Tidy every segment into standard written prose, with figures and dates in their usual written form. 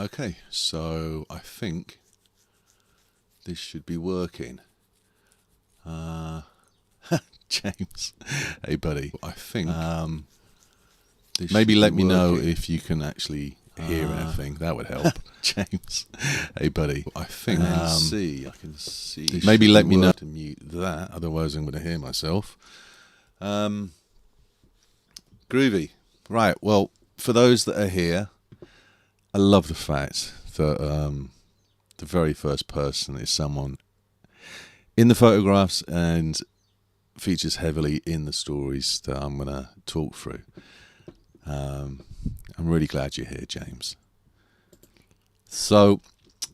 Okay, so I think this should be working. James, hey buddy, I think maybe let me know if you can actually hear anything. That would help. James, hey buddy, I think I can see. Maybe let me know to mute that, otherwise I'm going to hear myself. Groovy. Right, well, for those that are here, I love the fact that the very first person is someone in the photographs and features heavily in the stories that I'm going to talk through. I'm really glad you're here, James. So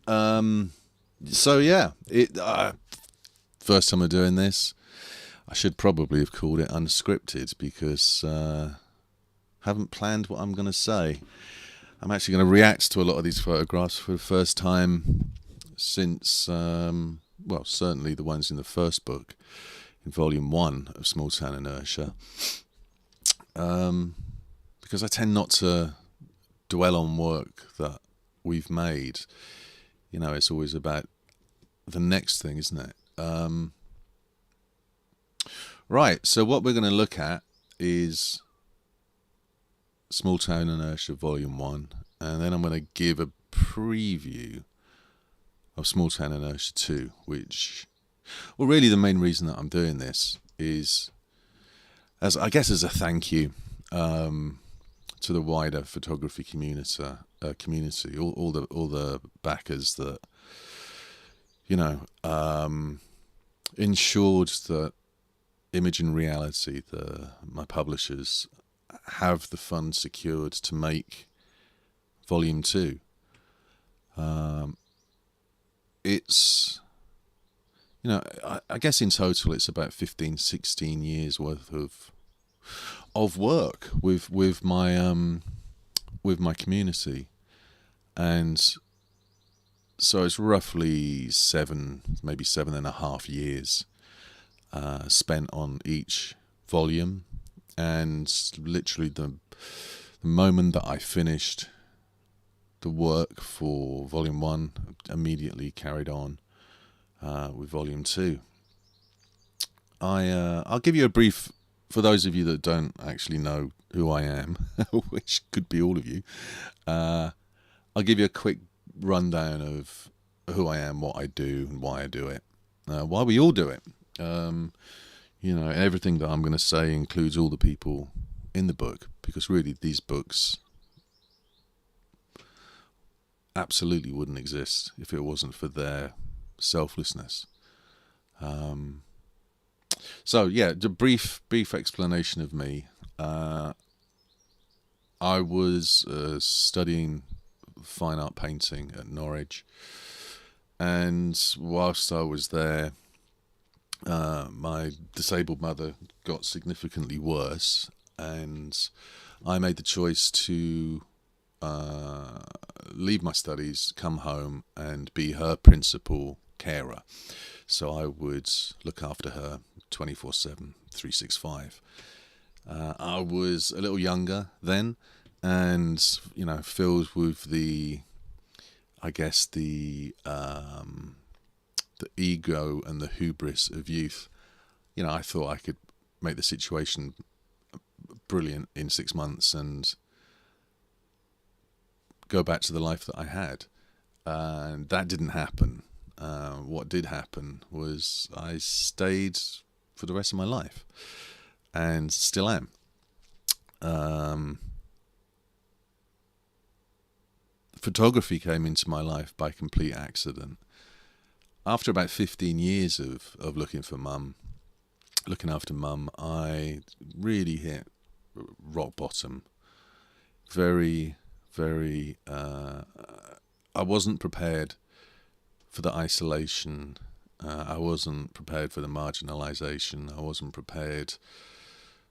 yeah, first time I'm doing this. I should probably have called it unscripted because I haven't planned what I'm going to say. I'm actually going to react to a lot of these photographs for the first time since, well, certainly the ones in the first book, in volume 1 of Small Town Inertia, because I tend not to dwell on work that we've made. You know, it's always about the next thing, isn't it? Right, so what we're going to look at is Small Town Inertia Volume 1, and then I'm going to give a preview of Small Town Inertia 2, which, well, really the main reason that I'm doing this is, as I guess as a thank you to the wider photography community, all the backers that, you know, ensured that Image and Reality, my publishers, have the funds secured to make Volume 2. It's, you know, I guess in total it's about 15, 16 years worth of work with my community, and so it's roughly 7, maybe 7.5 years spent on each volume. And literally the moment that I finished the work for Volume 1, immediately carried on with Volume 2. I'll give you a brief, for those of you that don't actually know who I am, which could be all of you. I'll give you a quick rundown of who I am, what I do, and why I do it, why we all do it. You know, everything that I'm going to say includes all the people in the book, because really these books absolutely wouldn't exist if it wasn't for their selflessness. So yeah, the brief explanation of me. I was studying fine art painting at Norwich, and whilst I was there, my disabled mother got significantly worse, and I made the choice to leave my studies, come home, and be her principal carer. So I would look after her 24/7, 365. I was a little younger then, and, you know, filled with the ego and the hubris of youth. You know, I thought I could make the situation brilliant in 6 months and go back to the life that I had. And that didn't happen. What did happen was I stayed for the rest of my life, and still am. Photography came into my life by complete accident. After about 15 years of looking after mum, I really hit rock bottom. Very, very, I wasn't prepared for the isolation. I wasn't prepared for the marginalization. I wasn't prepared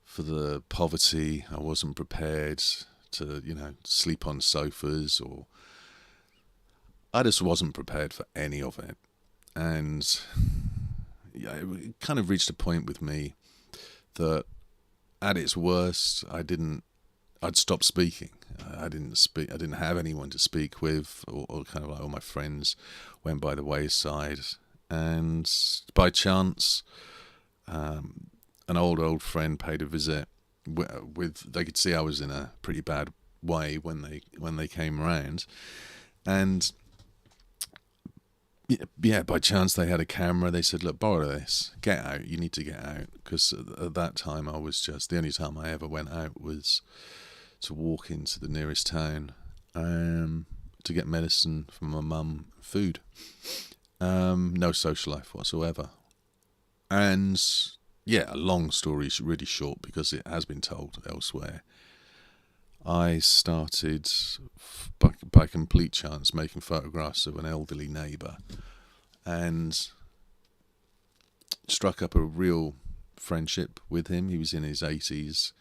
for the poverty. I wasn't prepared to, you know, sleep on sofas, or I just wasn't prepared for any of it. And yeah, it kind of reached a point with me that at its worst, I'd stopped speaking. I didn't have anyone to speak with, or kind of like all my friends went by the wayside. And by chance, an old friend paid a visit. With they could see I was in a pretty bad way when they came around, and yeah, by chance they had a camera. They said, "Look, borrow this. Get out. You need to get out." Because at that time, I was just the only time I ever went out was to walk into the nearest town, to get medicine for my mum, food. No social life whatsoever. And yeah, a long story, really short, because it has been told elsewhere. I started, by complete chance, making photographs of an elderly neighbour, and struck up a real friendship with him. He was in his 80s,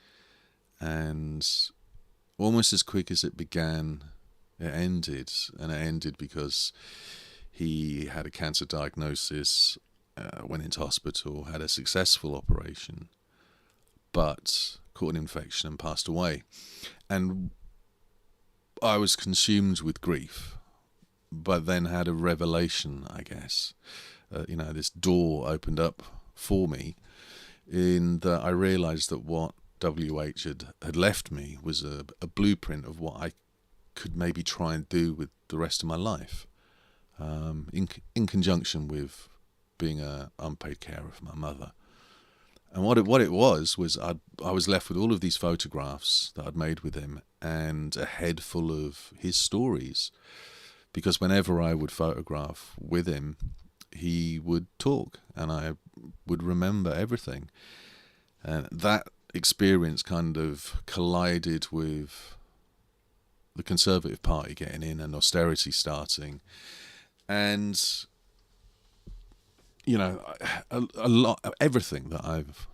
and almost as quick as it began, it ended. And it ended because he had a cancer diagnosis, went into hospital, had a successful operation, but caught an infection and passed away. And I was consumed with grief, but then had a revelation, I guess. This door opened up for me, in that I realised that what WH had left me was a blueprint of what I could maybe try and do with the rest of my life, in conjunction with being a unpaid carer for my mother. And what it was I was left with all of these photographs that I'd made with him, and a head full of his stories, because whenever I would photograph with him, he would talk and I would remember everything. And that experience kind of collided with the Conservative Party getting in and austerity starting. And a lot, everything that I've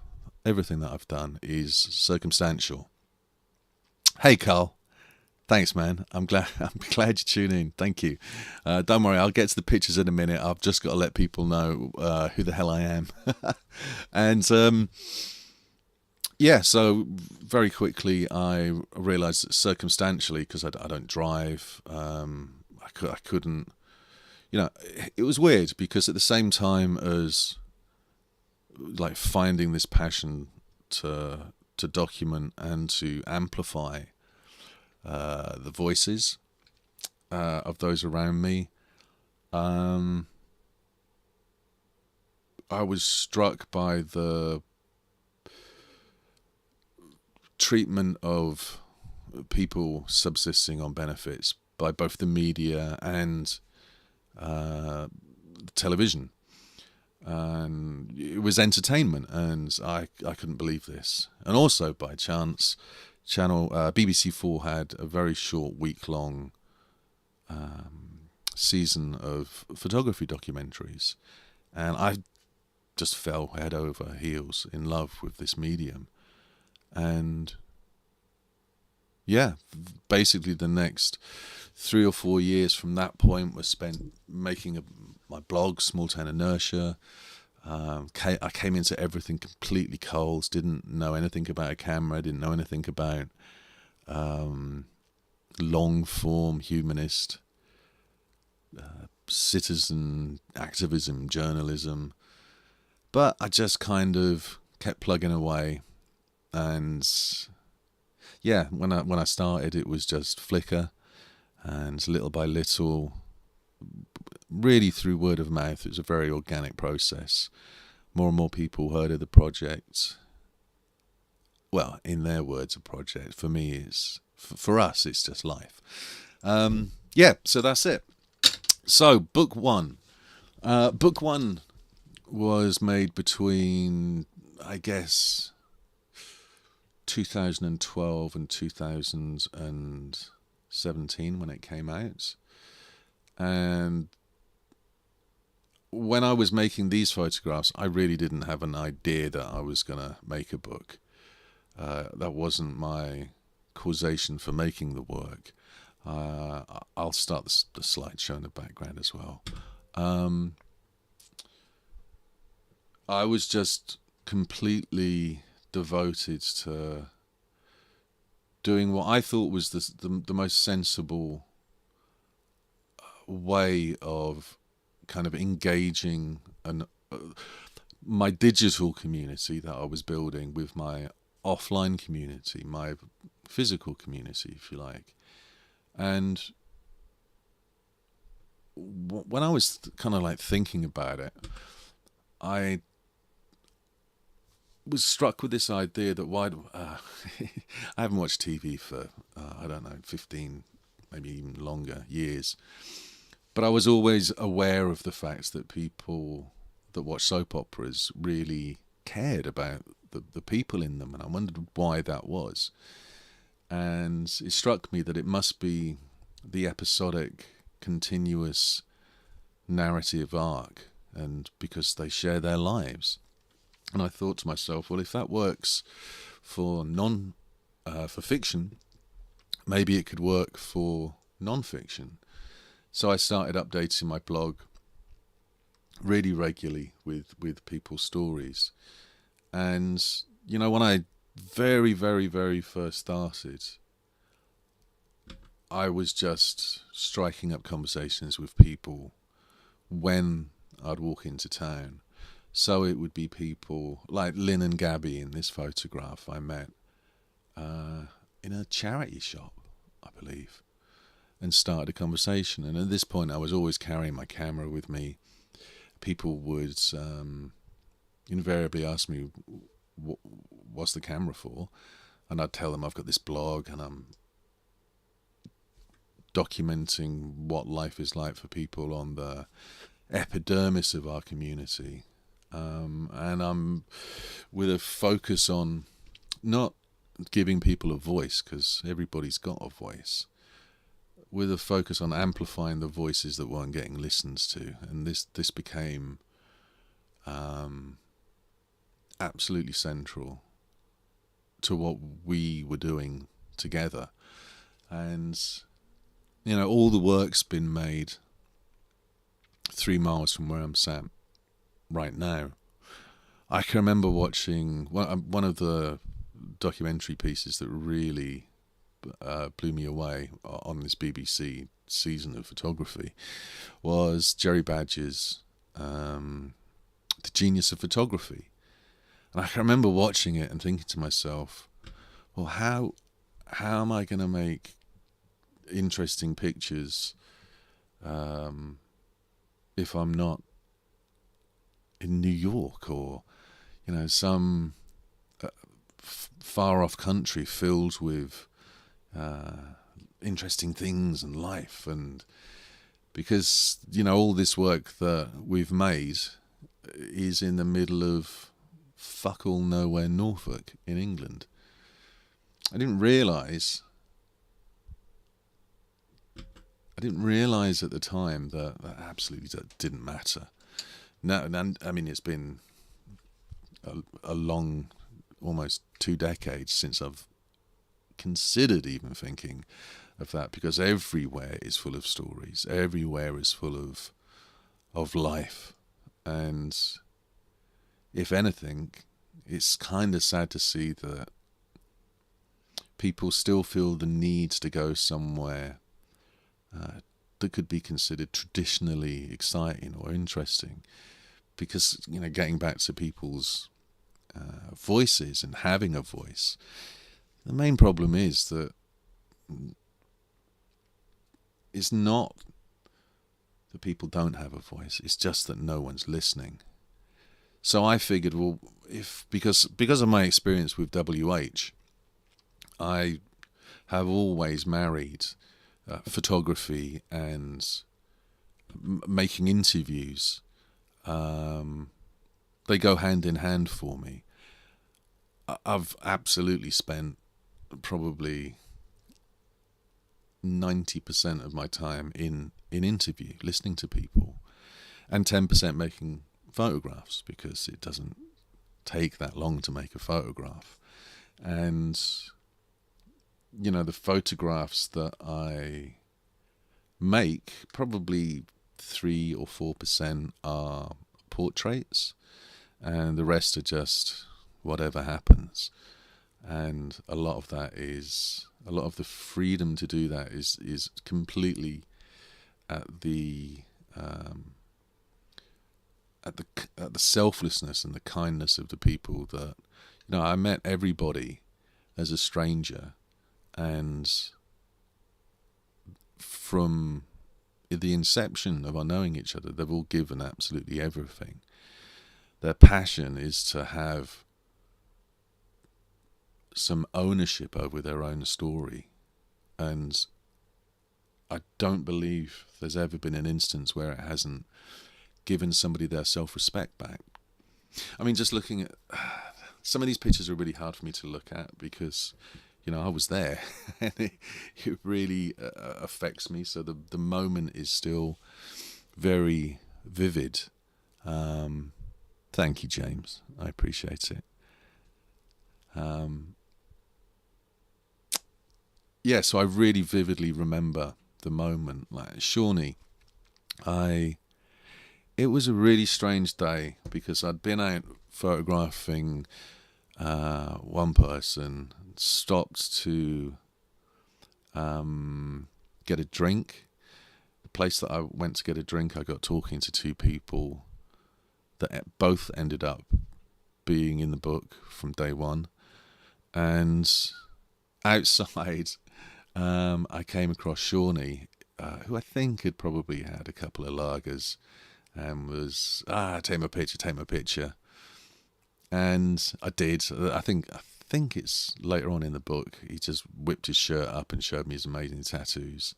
done is circumstantial. Hey, Carl, thanks, man. I'm glad you tuned in. Thank you. Don't worry, I'll get to the pictures in a minute. I've just got to let people know who the hell I am. And so very quickly I realised that circumstantially, because I don't drive, I couldn't. It was weird, because at the same time as like finding this passion to document and to amplify the voices of those around me, I was struck by the treatment of people subsisting on benefits by both the media and television. And it was entertainment, and I couldn't believe this. And also, by chance, BBC4 had a very short week-long season of photography documentaries, and I just fell head over heels in love with this medium. And yeah, basically the next 3 or 4 years from that point was spent making my blog, Small Town Inertia. I came into everything completely cold, didn't know anything about a camera, didn't know anything about long-form humanist citizen activism, journalism. But I just kind of kept plugging away. And yeah, when I started, it was just Flickr, and little by little, really through word of mouth, it was a very organic process. More and more people heard of the project. Well, in their words, a project. For me, for us, it's just life. So that's it. So, book one. Book one was made between, I guess, 2012 and 2017 when it came out. And when I was making these photographs, I really didn't have an idea that I was going to make a book. That wasn't my causation for making the work. I'll start the slideshow in the background as well. I was just completely devoted to doing what I thought was the most sensible way of kind of engaging my digital community that I was building with my offline community, my physical community, if you like. And when I was kind of like thinking about it, I was struck with this idea that I haven't watched TV for, I don't know, 15, maybe even longer years. But I was always aware of the fact that people that watch soap operas really cared about the people in them, and I wondered why that was. And it struck me that it must be the episodic, continuous narrative arc, and because they share their lives. And I thought to myself, well, if that works for for fiction, maybe it could work for non-fiction. So I started updating my blog really regularly with people's stories. And, you know, when I very, very, very first started, I was just striking up conversations with people when I'd walk into town. So it would be people like Lynn and Gabby in this photograph I met in a charity shop, I believe, and started a conversation. And at this point, I was always carrying my camera with me. People would invariably ask me, what's the camera for? And I'd tell them I've got this blog and I'm documenting what life is like for people on the epidermis of our community. And I'm with a focus on not giving people a voice, because everybody's got a voice, with a focus on amplifying the voices that weren't getting listened to. And this became absolutely central to what we were doing together. And, you know, all the work's been made 3 miles from where I'm sat right now. I can remember watching one of the documentary pieces that really blew me away on this BBC season of photography was Jerry Badger's The Genius of Photography. And I can remember watching it and thinking to myself, well, how am I going to make interesting pictures if I'm not in New York or, you know, some far off country filled with interesting things and life? And because, you know, all this work that we've made is in the middle of fuck all nowhere Norfolk in England. I didn't realise at the time that absolutely didn't matter. No, I mean, it's been a long, almost 2 decades since I've considered even thinking of that, because everywhere is full of stories. Everywhere is full of life. And if anything, it's kind of sad to see that people still feel the need to go somewhere that could be considered traditionally exciting or interesting, because, you know, getting back to people's voices and having a voice, the main problem is that it's not that people don't have a voice, it's just that no one's listening. So I figured, well, because of my experience with WH, I have always married photography and making interviews. They go hand in hand for me. I've absolutely spent probably 90% of my time in interview, listening to people, and 10% making photographs, because it doesn't take that long to make a photograph. And, you know, the photographs that I make, probably 3 or 4% are portraits, and the rest are just whatever happens. And a lot of that is a lot of the freedom to do that is completely at the at the selflessness and the kindness of the people that, I met everybody as a stranger, and from the inception of our knowing each other, they've all given absolutely everything. Their passion is to have some ownership over their own story, and I don't believe there's ever been an instance where it hasn't given somebody their self-respect back. I mean, just looking at some of these pictures are really hard for me to look at because, I was there, and it really affects me. So the moment is still very vivid. Thank you, James. I appreciate it. So I really vividly remember the moment. Like Shawnee, it was a really strange day because I'd been out photographing one person, stopped to get a drink. The place that I went to get a drink, I got talking to two people that both ended up being in the book from day one. And outside, I came across Shawnee, who I think had probably had a couple of lagers, and was, take my picture. And I did. I think it's later on in the book, he just whipped his shirt up and showed me his amazing tattoos.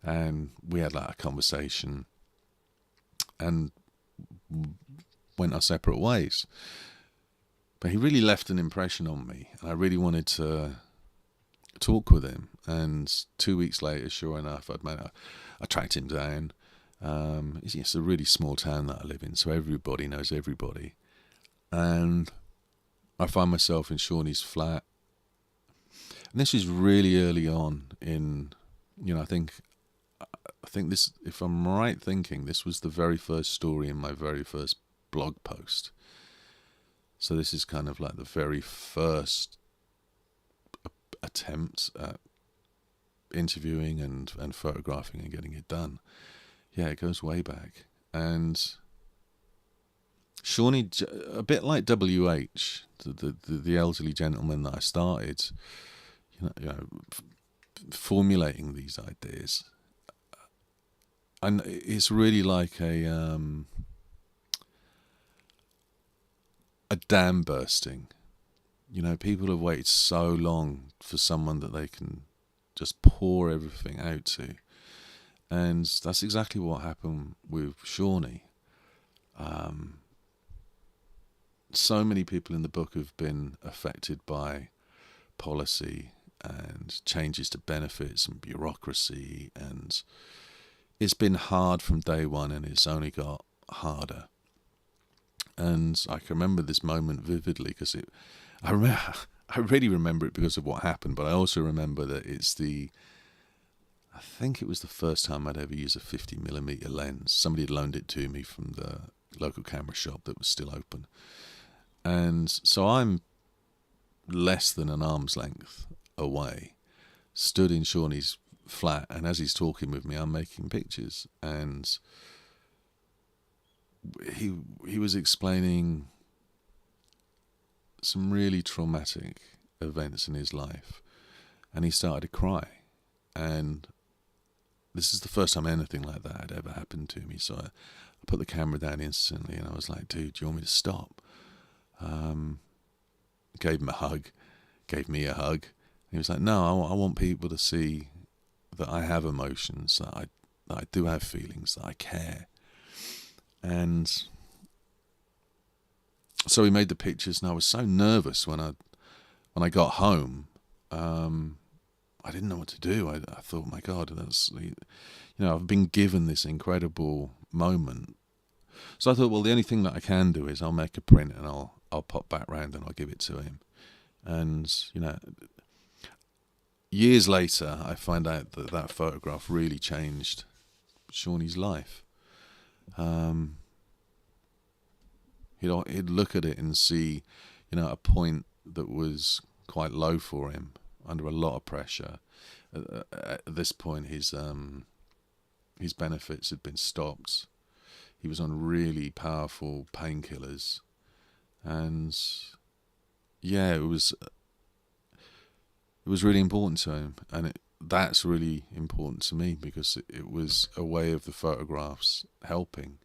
And we had like a conversation and went our separate ways. But he really left an impression on me, and I really wanted to talk with him. And 2 weeks later, sure enough, I tracked him down. It's a really small town that I live in, so everybody knows everybody. And I find myself in Shawnee's flat. And this is really early on in, I think this, if I'm right thinking, this was the very first story in my very first blog post. So this is kind of like the very first attempt at interviewing and photographing and getting it done. Yeah, it goes way back. And Shawnee, a bit like WH, the elderly gentleman that I started, formulating these ideas. And it's really like a dam bursting. People have waited so long for someone that they can just pour everything out to. And that's exactly what happened with Shawnee. So many people in the book have been affected by policy and changes to benefits and bureaucracy, and it's been hard from day one, and it's only got harder. And I can remember this moment vividly because I really remember it because of what happened, but I also remember that I think it was the first time I'd ever used a 50mm lens. Somebody had loaned it to me from the local camera shop that was still open. And so I'm less than an arm's length away, stood in Shawnee's flat, and as he's talking with me, I'm making pictures. And he was explaining some really traumatic events in his life, and he started to cry. And this is the first time anything like that had ever happened to me. So I put the camera down instantly, and I was like, dude, do you want me to stop? Gave him a hug, gave me a hug. And he was like, no, I want people to see that I have emotions, that I do have feelings, that I care. And so we made the pictures, and I was so nervous when I got home. I didn't know what to do. I thought, my God, I've been given this incredible moment. So I thought, well, the only thing that I can do is I'll make a print, and I'll pop back round and I'll give it to him. And, years later, I find out that photograph really changed Shawnee's life. He'd look at it and see, a point that was quite low for him, under a lot of pressure. At this point, his benefits had been stopped. He was on really powerful painkillers, and yeah, it was really important to him, and that's really important to me because it was a way of the photographs helping.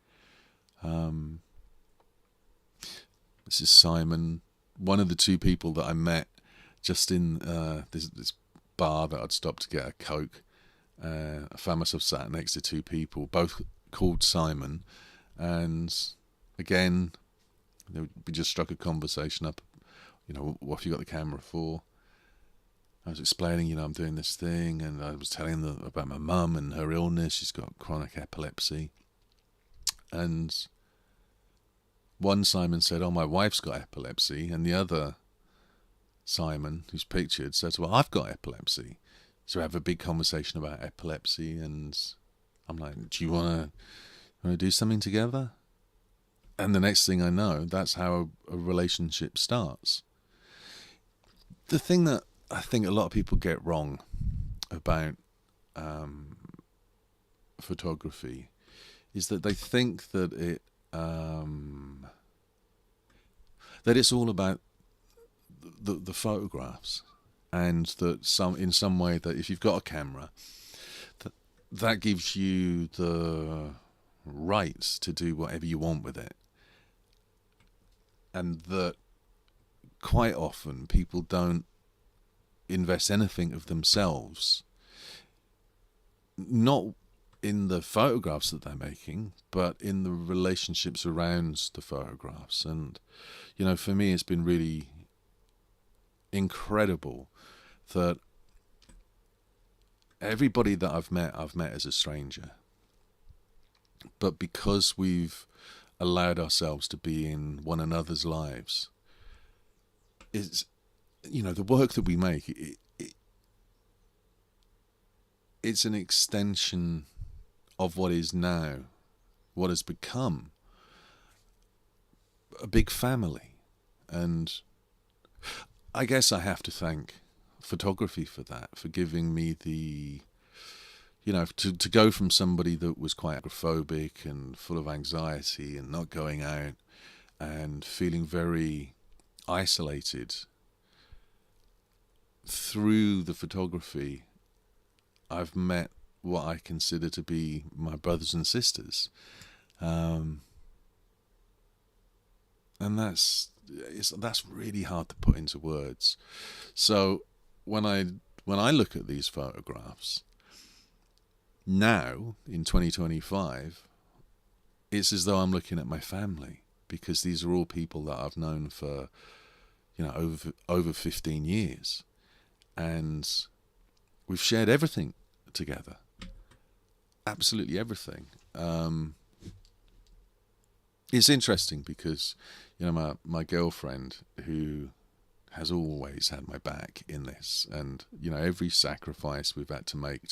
This is Simon, one of the two people that I met just in this bar that I'd stopped to get a Coke. I found myself sat next to two people, both called Simon, and again, we just struck a conversation up. What have you got the camera for? I was explaining, I'm doing this thing, and I was telling them about my mum and her illness. She's got chronic epilepsy. And one Simon said, "Oh, my wife's got epilepsy," and the other Simon, who's pictured, says, "Well, I've got epilepsy." So we have a big conversation about epilepsy, and I'm like, "Do you want to do something together?" And the next thing I know, that's how a relationship starts. The thing that I think a lot of people get wrong about photography is that they think that it's all about the photographs, and that in some way that if you've got a camera, that gives you the rights to do whatever you want with it, and that quite often people don't invest anything of themselves, not in the photographs that they're making, but in the relationships around the photographs. And for me, it's been really incredible that everybody that I've met as a stranger, but because we've allowed ourselves to be in one another's lives, is the work that we make, it's an extension of what is now, what has become a big family. And I guess I have to thank photography for that, for giving me the, to go from somebody that was quite agoraphobic and full of anxiety and not going out and feeling very isolated. Through the photography, I've met what I consider to be my brothers and sisters, and that's really hard to put into words. So when I look at these photographs now in 2025, it's as though I'm looking at my family, because these are all people that I've known for over 15 years. And we've shared everything together. Absolutely everything. It's interesting because, my girlfriend, who has always had my back in this, and, every sacrifice we've had to make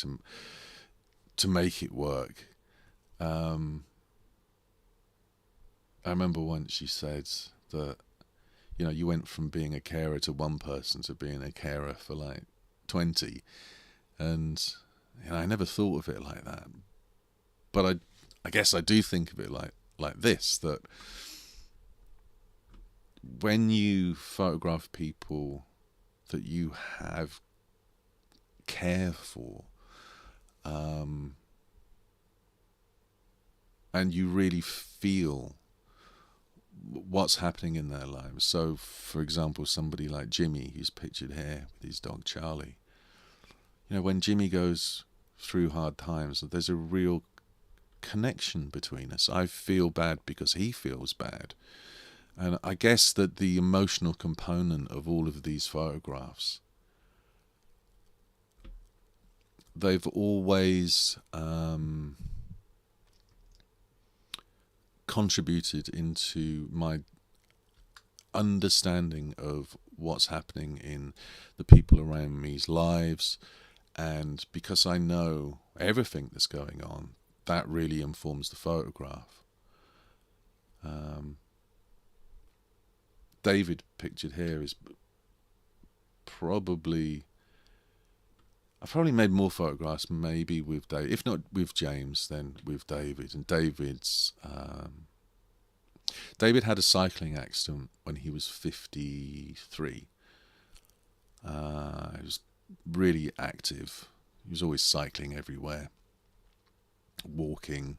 to make it work. I remember once she said that, you went from being a carer to one person to being a carer for like 20. And I never thought of it like that. But I guess I do think of it like this, that when you photograph people that you have care for, and you really feel what's happening in their lives. So, for example, somebody like Jimmy, who's pictured here with his dog Charlie. When Jimmy goes through hard times, there's a real connection between us. I feel bad because he feels bad. And I guess that the emotional component of all of these photographs, they've always contributed into my understanding of what's happening in the people around me's lives. And because I know everything that's going on, that really informs the photograph. David, pictured here, is probably I probably made more photographs, maybe with Dave, if not with James, then with David. And David had a cycling accident when he was 53. He was really active. He was always cycling everywhere, walking.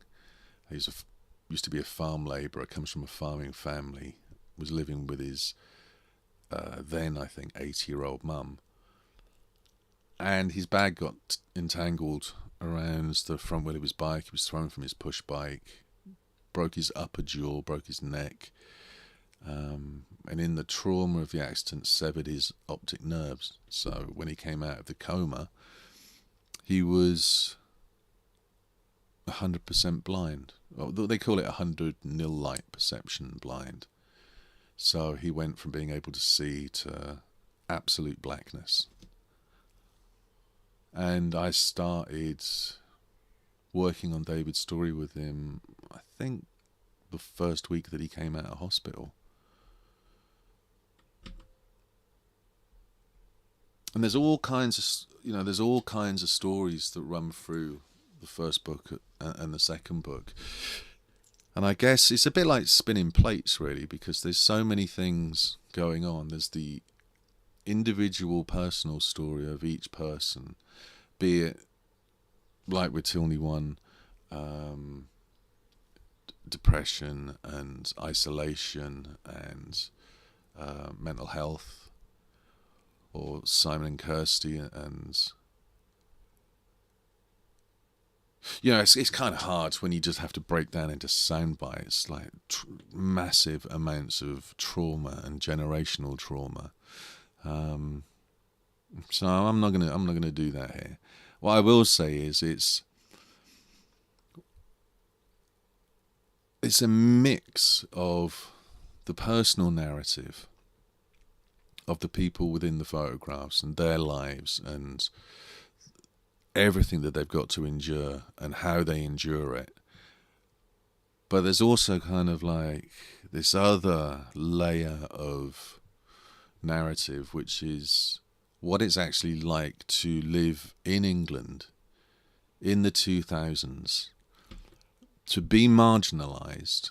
He used to be a farm labourer, comes from a farming family, was living with his then, I think, 80-year-old mum. And his bag got entangled around the front wheel of his bike. He was thrown from his push bike, broke his upper jaw, broke his neck, and in the trauma of the accident severed his optic nerves. So when he came out of the coma, he was 100% blind. Well, they call it 100 nil light perception blind. So he went from being able to see to absolute blackness. And I started working on David's story with him, I think, the first week that he came out of hospital. And there's all kinds of stories that run through the first book and the second book. And I guess it's a bit like spinning plates, really, because there's so many things going on. There's the individual personal story of each person, be it, like with Tilney 1, depression and isolation and mental health, or Simon and Kirsty and... it's kind of hard when you just have to break down into sound bites, like massive amounts of trauma and generational trauma. So I'm not gonna do that here. What I will say is it's a mix of the personal narrative of the people within the photographs and their lives and everything that they've got to endure and how they endure it. But there's also kind of like this other layer of narrative, which is what it's actually like to live in England in the 2000s, to be marginalised,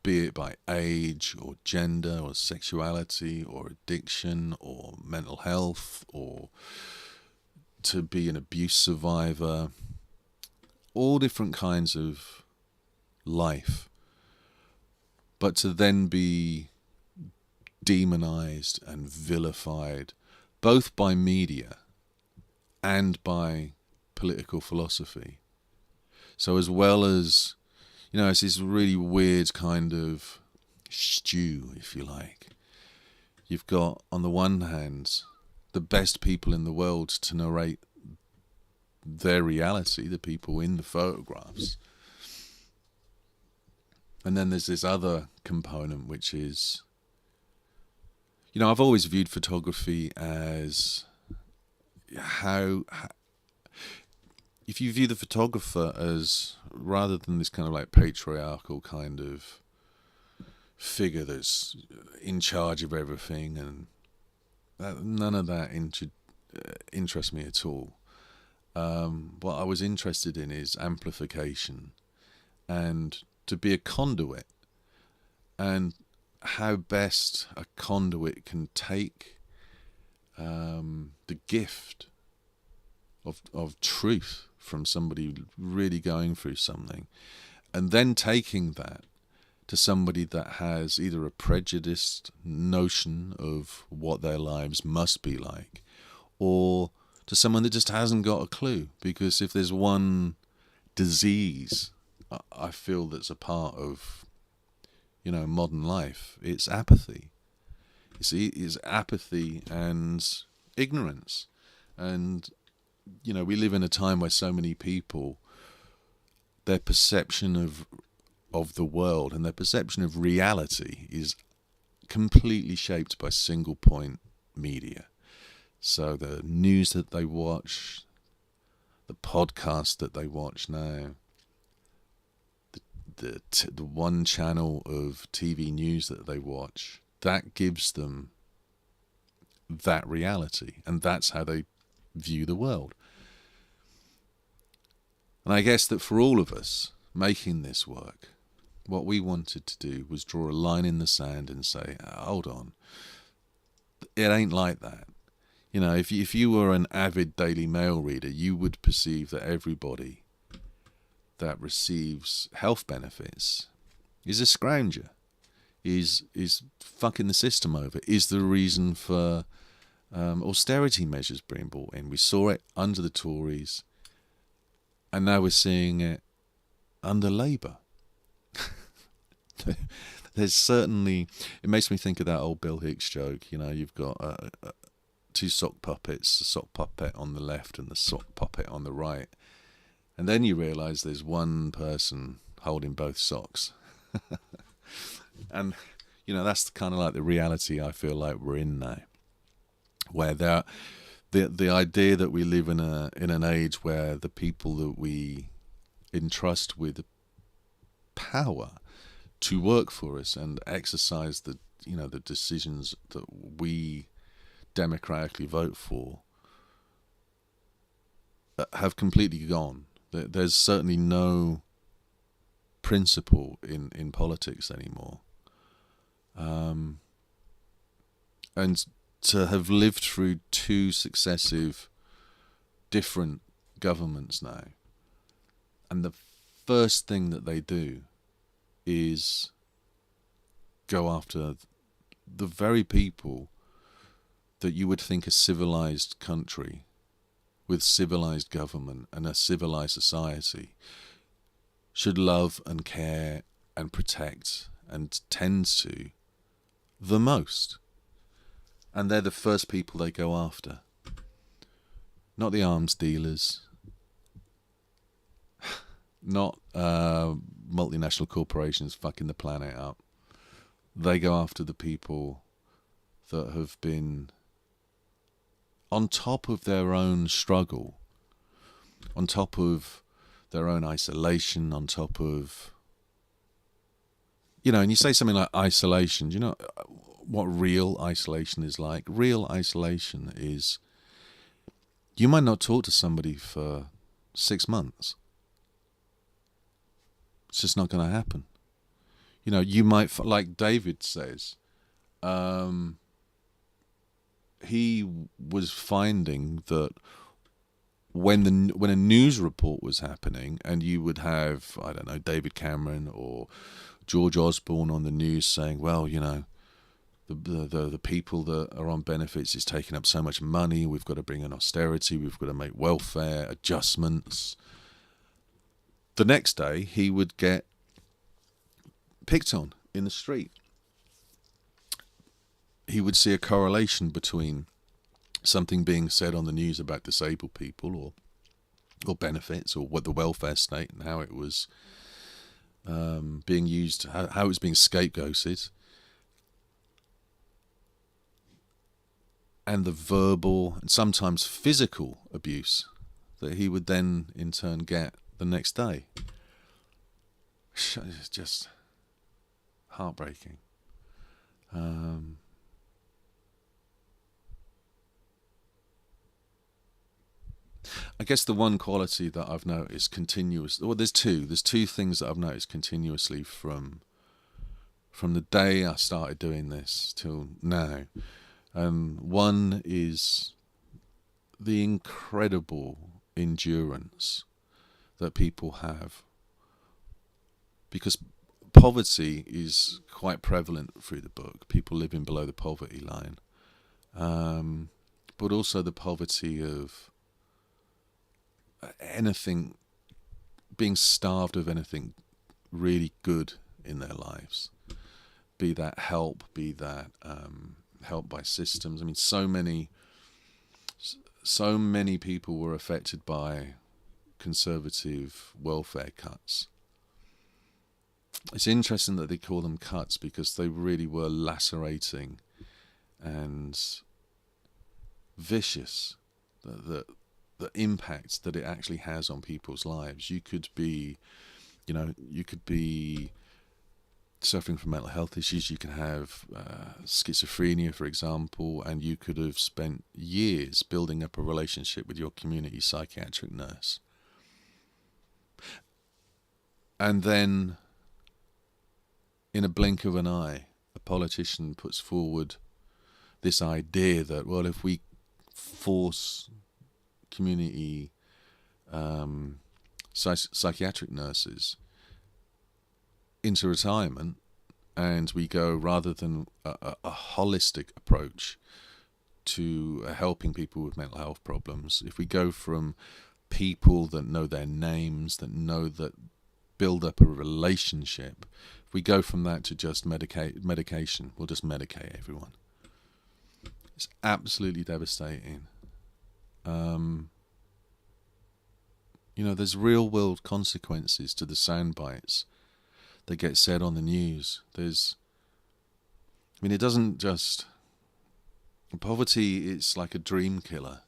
be it by age or gender or sexuality or addiction or mental health, or to be an abuse survivor, all different kinds of life, but to then be demonized and vilified both by media and by political philosophy. So as well as, it's this really weird kind of stew, if you like. You've got, on the one hand, the best people in the world to narrate their reality, the people in the photographs. And then there's this other component, which is, I've always viewed photography as if you view the photographer as, rather than this kind of like patriarchal kind of figure that's in charge of everything, and none of that interests me at all. What I was interested in is amplification, and to be a conduit, and how best a conduit can take the gift of truth from somebody really going through something, and then taking that to somebody that has either a prejudiced notion of what their lives must be like, or to someone that just hasn't got a clue. Because if there's one disease I feel that's a part of modern life, it's apathy. It's apathy and ignorance. And we live in a time where so many people, their perception of the world and their perception of reality is completely shaped by single point media. So the news that they watch, the podcast that they watch now, the one channel of TV news that they watch, that gives them that reality, and that's how they view the world. And I guess that for all of us making this work, what we wanted to do was draw a line in the sand and say, hold on, it ain't like that. You know, if you were an avid Daily Mail reader, you would perceive that everybody that receives health benefits is a scrounger, is fucking the system over, is the reason for austerity measures being brought in. We saw it under the Tories, and now we're seeing it under Labour. There's certainly, it makes me think of that old Bill Hicks joke. You know, you've got two sock puppets, the sock puppet on the left and the sock puppet on the right. And then you realise there's one person holding both socks. And, you know, that's kind of like the reality I feel like we're in now. Where the idea that we live in an age where the people that we entrust with power to work for us and exercise the decisions that we democratically vote for have completely gone. There's certainly no principle in politics anymore. And to have lived through two successive different governments now, and the first thing that they do is go after the very people that you would think a civilized country with civilized government and a civilized society should love and care and protect and tend to the most. And they're the first people they go after. Not the arms dealers, not multinational corporations fucking the planet up. They go after the people that have been on top of their own struggle, on top of their own isolation, on top of, and you say something like isolation. Do you know what real isolation is like? Real isolation is you might not talk to somebody for 6 months. It's just not going to happen. You might, like David says, he was finding that when a news report was happening, and you would have, I don't know, David Cameron or George Osborne on the news saying, well, the people that are on benefits is taking up so much money, we've got to bring in austerity, we've got to make welfare adjustments. The next day, he would get picked on in the street. He would see a correlation between something being said on the news about disabled people or benefits or what the welfare state and how it was being used, how it was being scapegoated, and the verbal and sometimes physical abuse that he would then in turn get the next day. It's just heartbreaking. I guess the one quality that I've noticed there's two things that I've noticed continuously from the day I started doing this till now. One is the incredible endurance that people have, because poverty is quite prevalent through the book, people living below the poverty line, but also the poverty of anything, being starved of anything really good in their lives, be that help, be that help by systems. I mean, so many people were affected by conservative welfare cuts. It's interesting that they call them cuts, because they really were lacerating and vicious. The impact that it actually has on people's lives. You could be suffering from mental health issues. You can have schizophrenia, for example, and you could have spent years building up a relationship with your community psychiatric nurse. And then, in a blink of an eye, a politician puts forward this idea that, well, if we force community psychiatric nurses into retirement, and we go, rather than a holistic approach to helping people with mental health problems, if we go from people that know their names, that build up a relationship, if we go from that to just medication, we'll just medicate everyone. It's absolutely devastating. There's real world consequences to the sound bites that get said on the news. It doesn't just... Poverty, it's like a dream killer.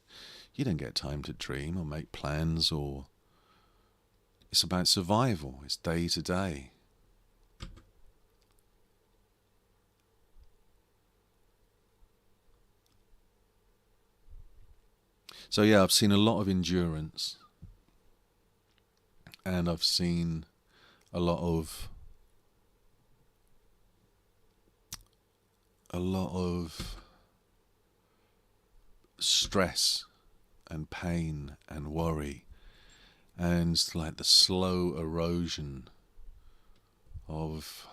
You don't get time to dream or make plans, or... It's about survival. It's day to day. So yeah, I've seen a lot of endurance, and I've seen a lot of stress and pain and worry, and like the slow erosion of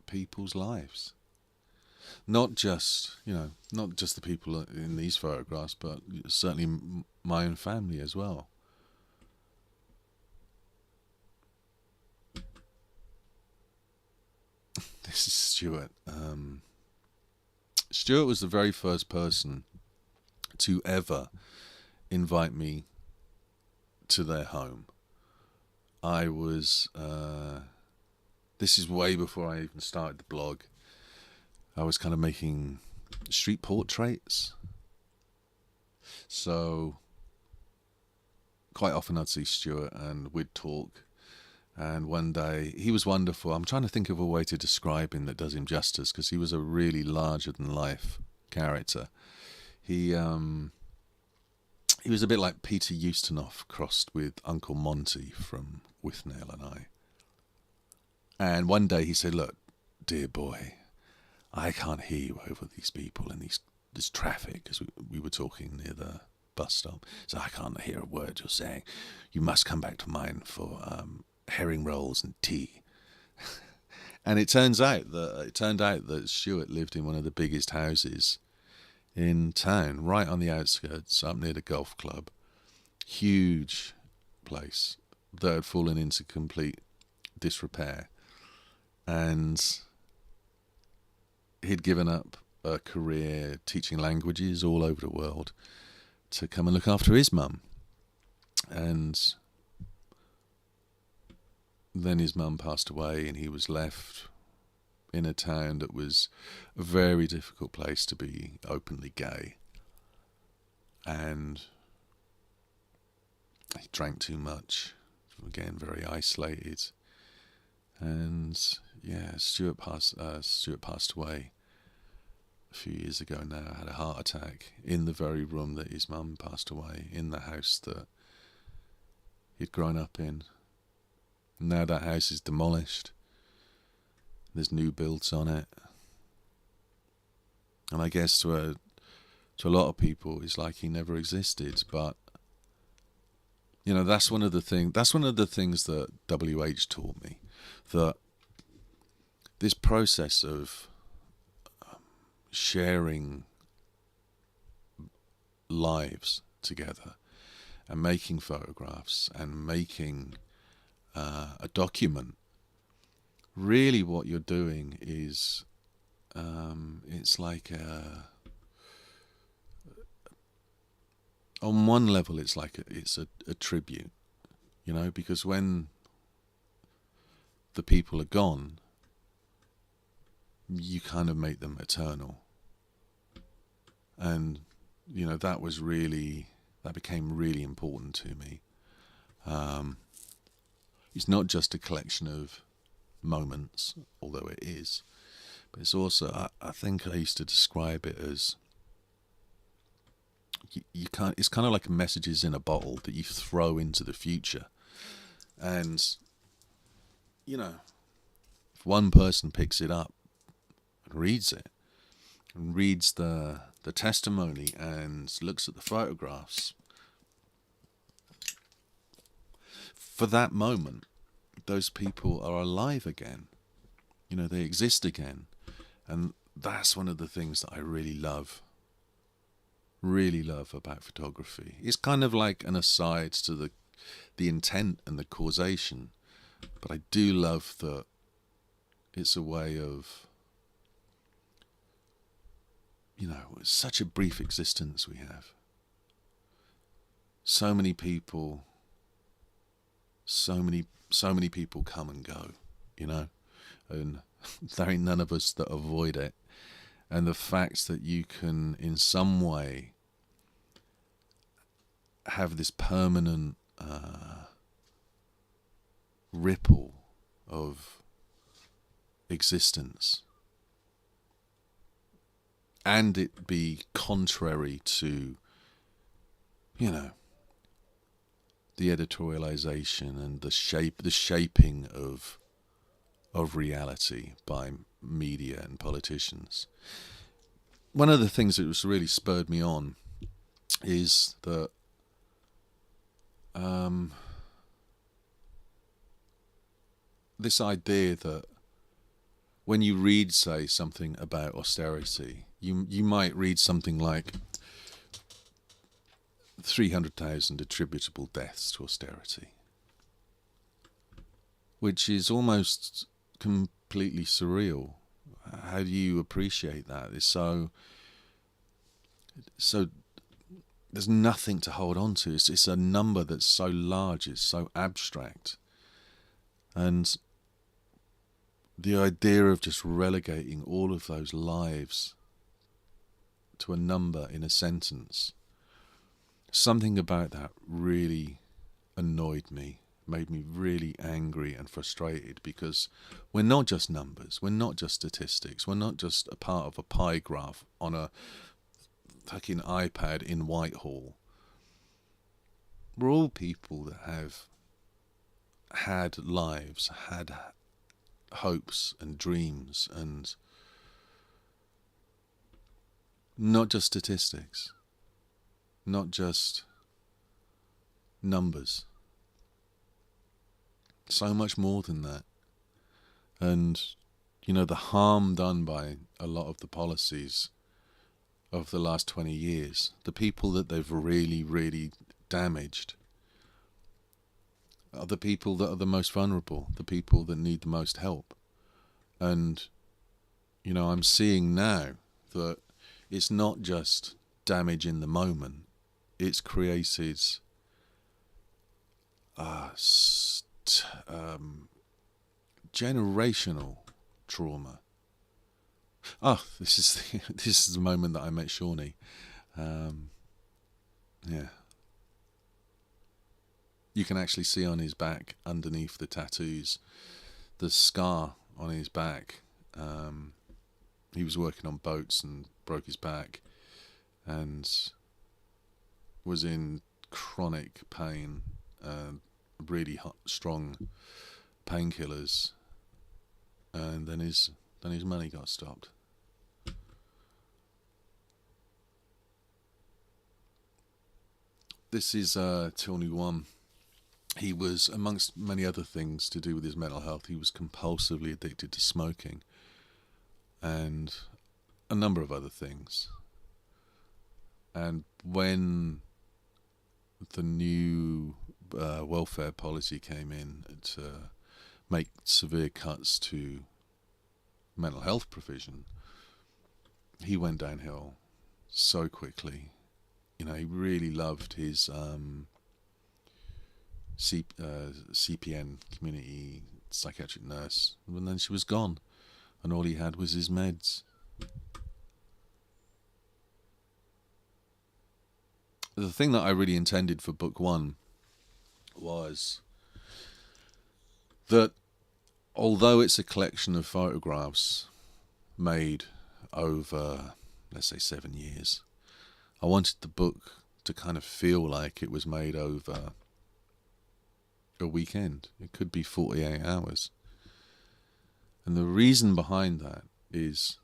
people's lives. Not just the people in these photographs, but certainly my own family as well. This is Stuart. Stuart was the very first person to ever invite me to their home. I was... this is way before I even started the blog. I was kind of making street portraits. So quite often I'd see Stuart and we'd talk. And one day, he was wonderful. I'm trying to think of a way to describe him that does him justice, because he was a really larger-than-life character. He was a bit like Peter Ustinov crossed with Uncle Monty from Withnail and I. And one day he said, "Look, dear boy, I can't hear you over these people and this traffic," because we were talking near the bus stop. "So I can't hear a word you're saying. You must come back to mine for herring rolls and tea." And it turned out that Stuart lived in one of the biggest houses in town, right on the outskirts, up near the golf club. Huge place that had fallen into complete disrepair, and he'd given up a career teaching languages all over the world to come and look after his mum. And then his mum passed away, and he was left in a town that was a very difficult place to be openly gay. And he drank too much, again very isolated. And yeah, Stuart passed away a few years ago now. Had a heart attack in the very room that his mum passed away, in the house that he'd grown up in. Now that house is demolished. There's new builds on it. And I guess to a lot of people, it's like he never existed. But that's one of the things that WH taught me, that this process of sharing lives together and making photographs and making a document, really what you're doing is it's like on one level it's a tribute, because when the people are gone, you kind of make them eternal. And that became really important to me. It's not just a collection of moments, although it is, but it's also, I think I used to describe it as you can't. It's kind of like messages in a bottle that you throw into the future, and if one person picks it up and reads it, and reads the testimony and looks at the photographs, for that moment, those people are alive again. They exist again, and that's one of the things that I really love about photography. It's kind of like an aside to the intent and the causation, but I do love that it's a way of, it's such a brief existence we have. So many people come and go, and there ain't none of us that avoid it. And the fact that you can, in some way, have this permanent ripple of existence, and it be contrary to, the editorialization and the shaping of reality by media and politicians. One of the things that was really spurred me on is that this idea that when you read, say, something about austerity, you might read something like 300,000 attributable deaths to austerity, which is almost completely surreal. How do you appreciate that? It's so there's nothing to hold on to. It's a number that's so large, it's so abstract. And the idea of just relegating all of those lives to a number in a sentence, something about that really annoyed me, made me really angry and frustrated, because we're not just numbers, we're not just statistics, we're not just a part of a pie graph on a fucking iPad in Whitehall. We're all people that have had lives, had hopes and dreams, and not just statistics, not just numbers. So much more than that. And, the harm done by a lot of the policies of the last 20 years, the people that they've really, really damaged, are the people that are the most vulnerable, the people that need the most help. And, I'm seeing now that it's not just damage in the moment, it's created generational trauma. This is the moment that I met Shawnee. Yeah. You can actually see on his back, underneath the tattoos, the scar on his back. He was working on boats and broke his back and was in chronic pain, really strong painkillers, and then his money got stopped. This is Tony One. He was, amongst many other things to do with his mental health, he was compulsively addicted to smoking and a number of other things. And when the new welfare policy came in to make severe cuts to mental health provision, he went downhill so quickly. He really loved his CPN, community psychiatric nurse, and then she was gone, and all he had was his meds. The thing that I really intended for book one was that although it's a collection of photographs made over, let's say, 7 years, I wanted the book to kind of feel like it was made over a weekend. It could be 48 hours. And the reason behind that is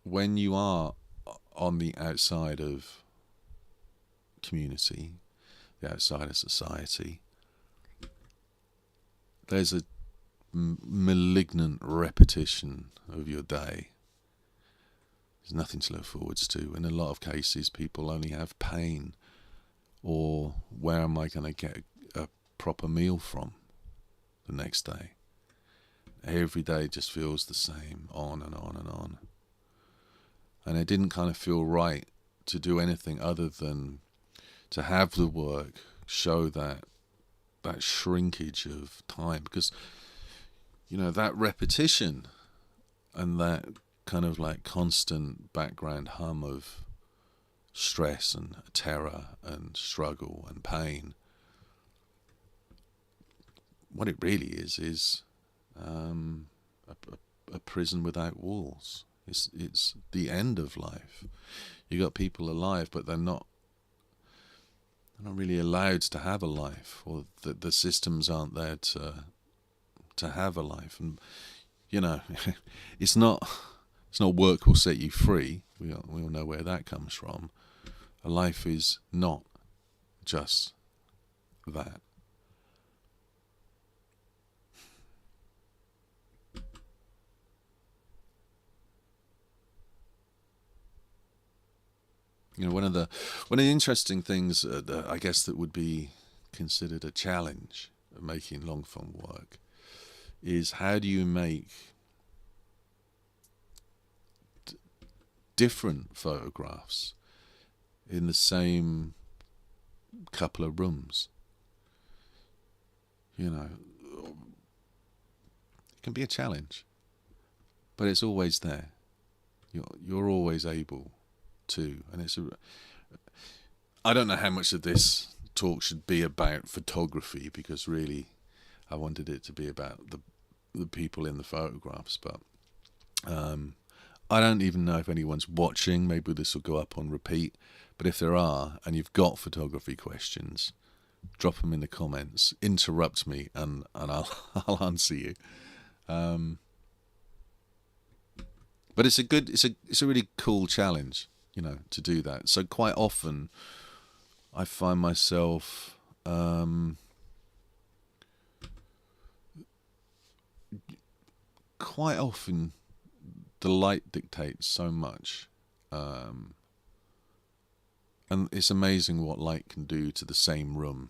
when you are on the outside of community, the outside of society, there's a malignant repetition of your day. There's nothing to look forwards to. In a lot of cases, people only have pain, or where am I going to get a proper meal from the next day? Every day just feels the same, on and on and on. And it didn't kind of feel right to do anything other than to have the work show that shrinkage of time, because that repetition and that kind of like constant background hum of stress and terror and struggle and pain, what it really is a prison without walls. It's the end of life. You got people alive, but they're not really allowed to have a life, or the systems aren't there to have a life. And it's not work will set you free. We all know where that comes from. A life is not just that. One of the interesting things, I guess, that would be considered a challenge of making long form work is how do you make different photographs in the same couple of rooms? It can be a challenge, but it's always there. You're always able to, and I don't know how much of this talk should be about photography, because really I wanted it to be about the people in the photographs, but I don't even know if anyone's watching. Maybe this will go up on repeat, but if there are and you've got photography questions, drop them in the comments, interrupt me, and I'll answer you. But it's a really cool challenge, to do that. So quite often I find myself quite often the light dictates so much, and it's amazing what light can do to the same room.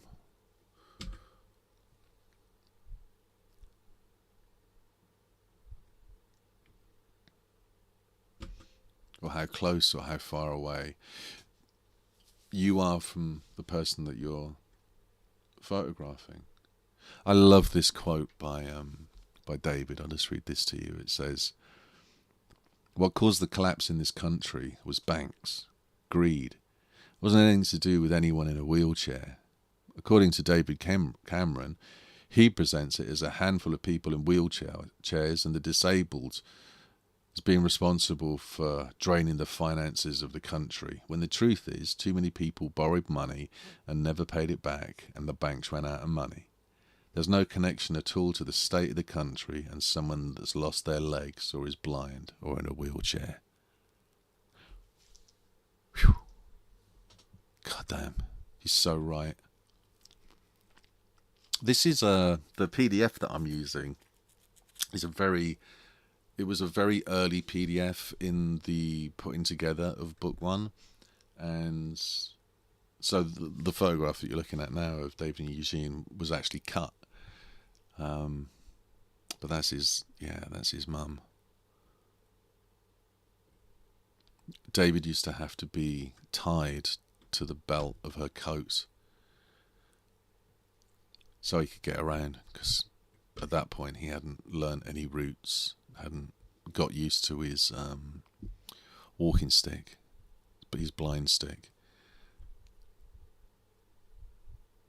Or how close or how far away you are from the person that you're photographing. I love this quote by David. I'll just read this to you. It says, "What caused the collapse in this country was banks, greed. It wasn't anything to do with anyone in a wheelchair. According to David Cameron, he presents it as a handful of people in wheelchairs and the disabled as being responsible for draining the finances of the country, when the truth is too many people borrowed money and never paid it back, and the banks ran out of money. There's no connection at all to the state of the country and someone that's lost their legs or is blind or in a wheelchair." Whew. God damn, he's so right. This is the PDF that I'm using is it was a very early PDF in the putting together of book one, and so the photograph that you're looking at now of David and Eugene was actually cut, but that's his mum. David used to have to be tied to the belt of her coat so he could get around, because at that point he hadn't learnt any routes, hadn't got used to his walking stick, but his blind stick,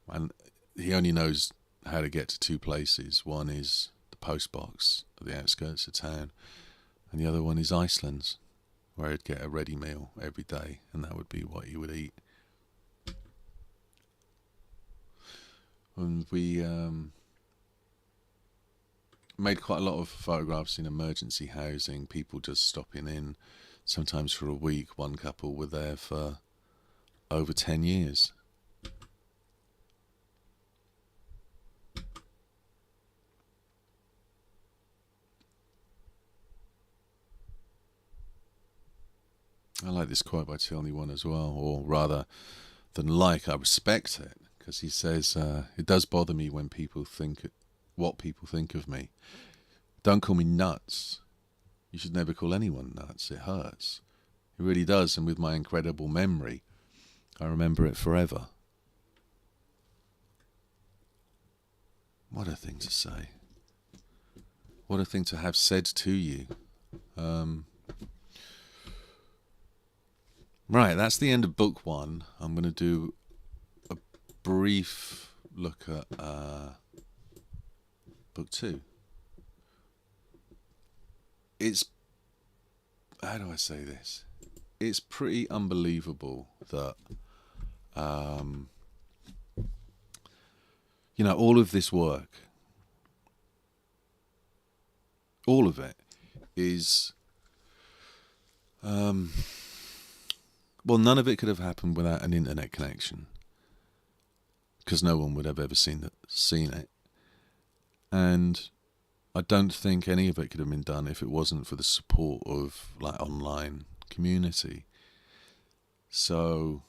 and he only knows how to get to two places. One is the post box at the outskirts of town, and the other one is Iceland's, where he'd get a ready meal every day, and that would be what he would eat. And we made quite a lot of photographs in emergency housing, people just stopping in, sometimes for a week. One couple were there for over 10 years. I like this quote by Tilney One as well, or rather than like, I respect it, because he says, it does bother me when people think what people think of me. Don't call me nuts. You should never call anyone nuts. It hurts. It really does, and with my incredible memory, I remember it forever. What a thing to say. What a thing to have said to you. Right, that's the end of book 1. I'm going to do a brief look at book 2. It's, how do I say this? It's pretty unbelievable that, you know, all of this work, all of it is, well, none of it could have happened without an internet connection, because no one would have ever seen it. And I don't think any of it could have been done if it wasn't for the support of like online community. So,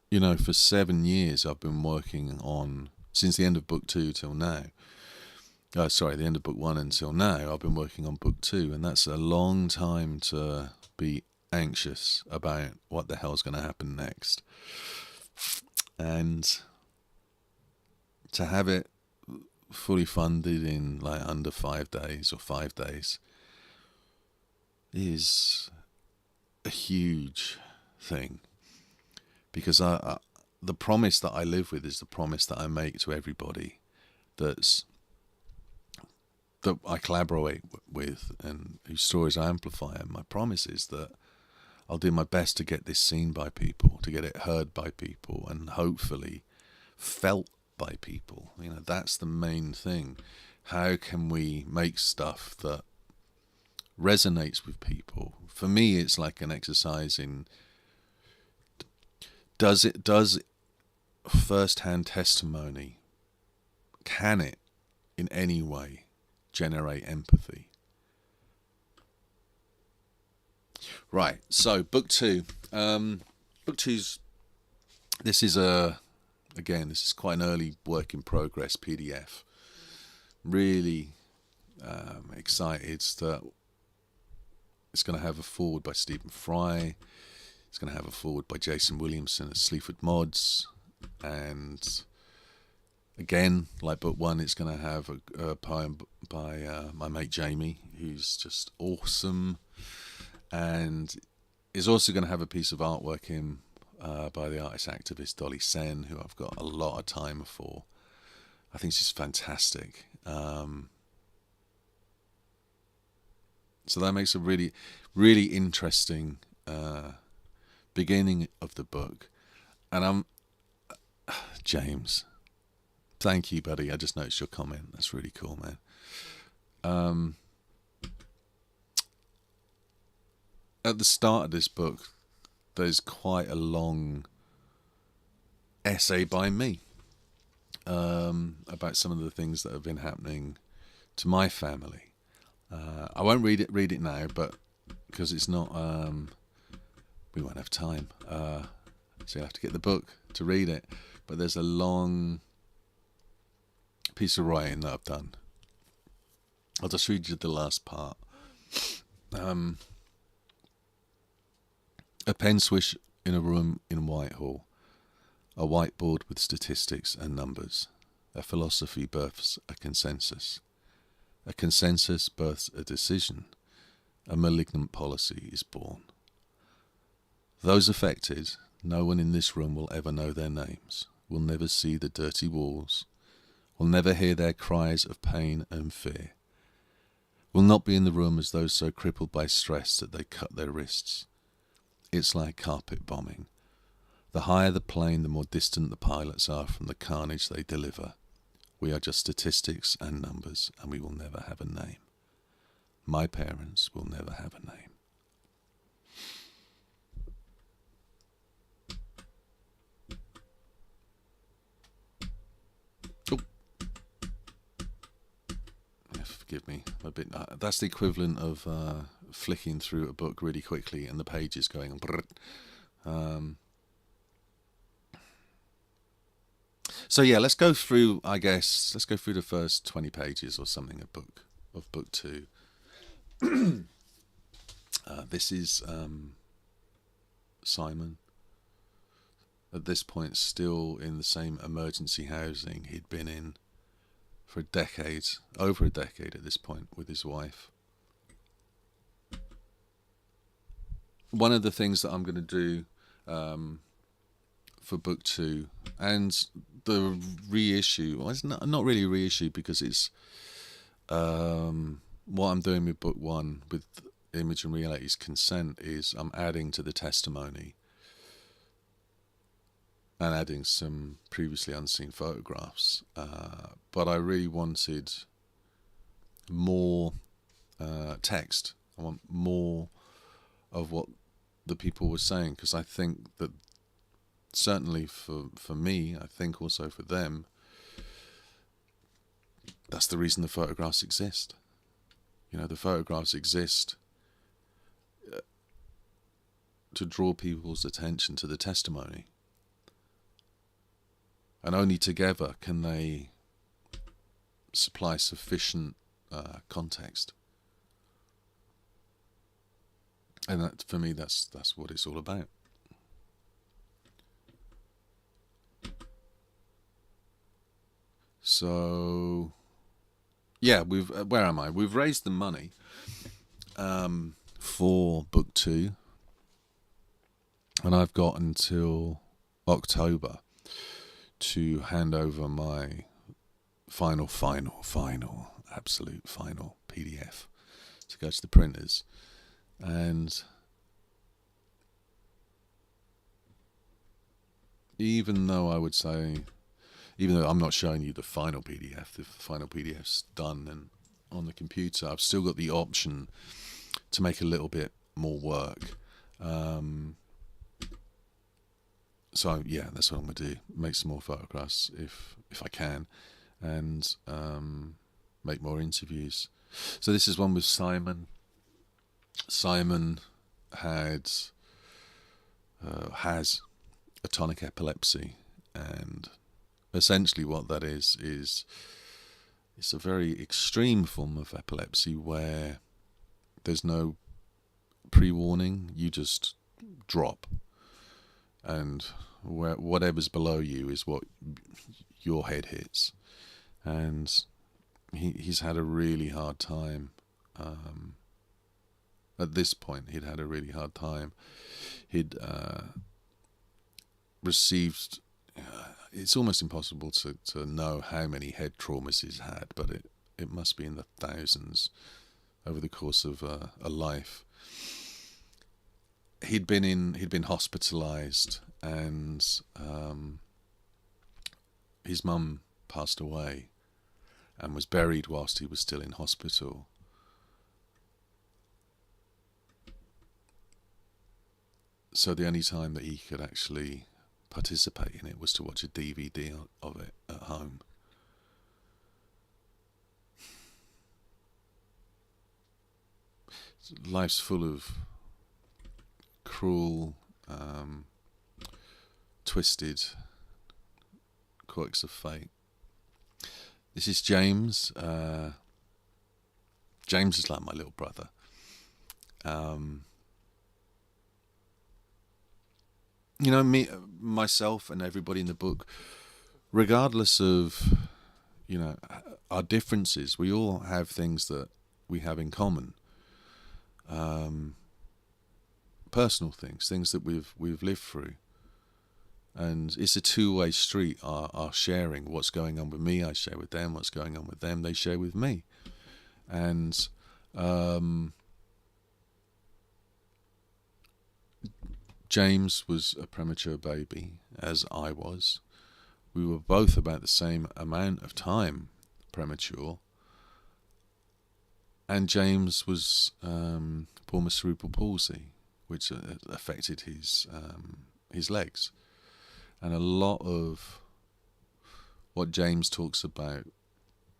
you know, for 7 years I've been working on, since the end of book 2 till now. The end of book 1 until now, I've been working on book 2, and that's a long time to be anxious about what the hell's going to happen next. And to have it fully funded in like under 5 days or 5 days is a huge thing, because the promise that I live with is the promise that I make to everybody that I collaborate with and whose stories I amplify. And my promise is that I'll do my best to get this seen by people, to get it heard by people, and hopefully felt by people. You know, that's the main thing. How can we make stuff that resonates with people? For me, it's like an exercise in, does first-hand testimony, can it in any way generate empathy? Right, so book 2. Book 2's, this is quite an early work in progress PDF. Really excited that it's going to have a foreword by Stephen Fry. It's going to have a foreword by Jason Williamson at Sleaford Mods, and again, like book 1, it's going to have a poem by my mate Jamie, who's just awesome, and is also going to have a piece of artwork in by the artist activist Dolly Sen, who I've got a lot of time for. I think she's fantastic. So that makes a really, really interesting beginning of the book. And James, thank you, buddy. I just noticed your comment. That's really cool, man. At the start of this book, there's quite a long essay by me about some of the things that have been happening to my family. I won't read it now, but because it's not, we won't have time. So you'll have to get the book to read it. But there's a long piece of writing that I've done. I'll just read you the last part. A pen swish in a room in Whitehall. A whiteboard with statistics and numbers. A philosophy births a consensus. A consensus births a decision. A malignant policy is born. Those affected, no one in this room will ever know their names, will never see the dirty walls, will never hear their cries of pain and fear. will not be in the room as those so crippled by stress that they cut their wrists. It's like carpet bombing. The higher the plane, the more distant the pilots are from the carnage they deliver. We are just statistics and numbers, and we will never have a name. My parents will never have a name. Oh. Yeah, forgive me. A bit. That's the equivalent of flicking through a book really quickly and the pages going. So yeah, let's go through. I guess let's go through the first 20 pages or something of book 2. This is Simon. At this point, still in the same emergency housing he'd been in for over a decade at this point, with his wife. One of the things that I'm going to do for book 2 and the reissue, well, it's not really a reissue because it's what I'm doing with book 1 with Image and Reality's consent is I'm adding to the testimony and adding some previously unseen photographs, but I really wanted more text. I want more of what the people were saying, because I think that certainly for me, I think also for them, that's the reason the photographs exist. You know, the photographs exist to draw people's attention to the testimony. And only together can they supply sufficient context. And that, for me, that's what it's all about. So, yeah, where am I? We've raised the money for book 2, and I've got until October to hand over my absolute final PDF to go to the printers. And even though I'm not showing you the final PDF, the final PDF's done and on the computer, I've still got the option to make a little bit more work. So yeah, that's what I'm going to do. Make some more photographs if I can, and make more interviews. So this is one with Simon. Simon has atonic epilepsy, and essentially what that is it's a very extreme form of epilepsy where there's no pre-warning. You just drop, and whatever's below you is what your head hits. And he's had a really hard time. At this point, he'd had a really hard time. He'd received... it's almost impossible to know how many head traumas he's had, but it must be in the thousands over the course of a life. He'd been hospitalized, and his mum passed away and was buried whilst he was still in hospital. So the only time that he could actually participate in it was to watch a DVD of it at home. Life's full of cruel, twisted quirks of fate. This is James. James is like my little brother. You know, myself and everybody in the book, regardless of, you know, our differences, we all have things that we have in common. Personal things that we've lived through. And it's a two-way street, our sharing. What's going on with me, I share with them. What's going on with them, they share with me. And James was a premature baby, as I was. We were both about the same amount of time premature. And James was born with cerebral palsy, which affected his legs. And a lot of what James talks about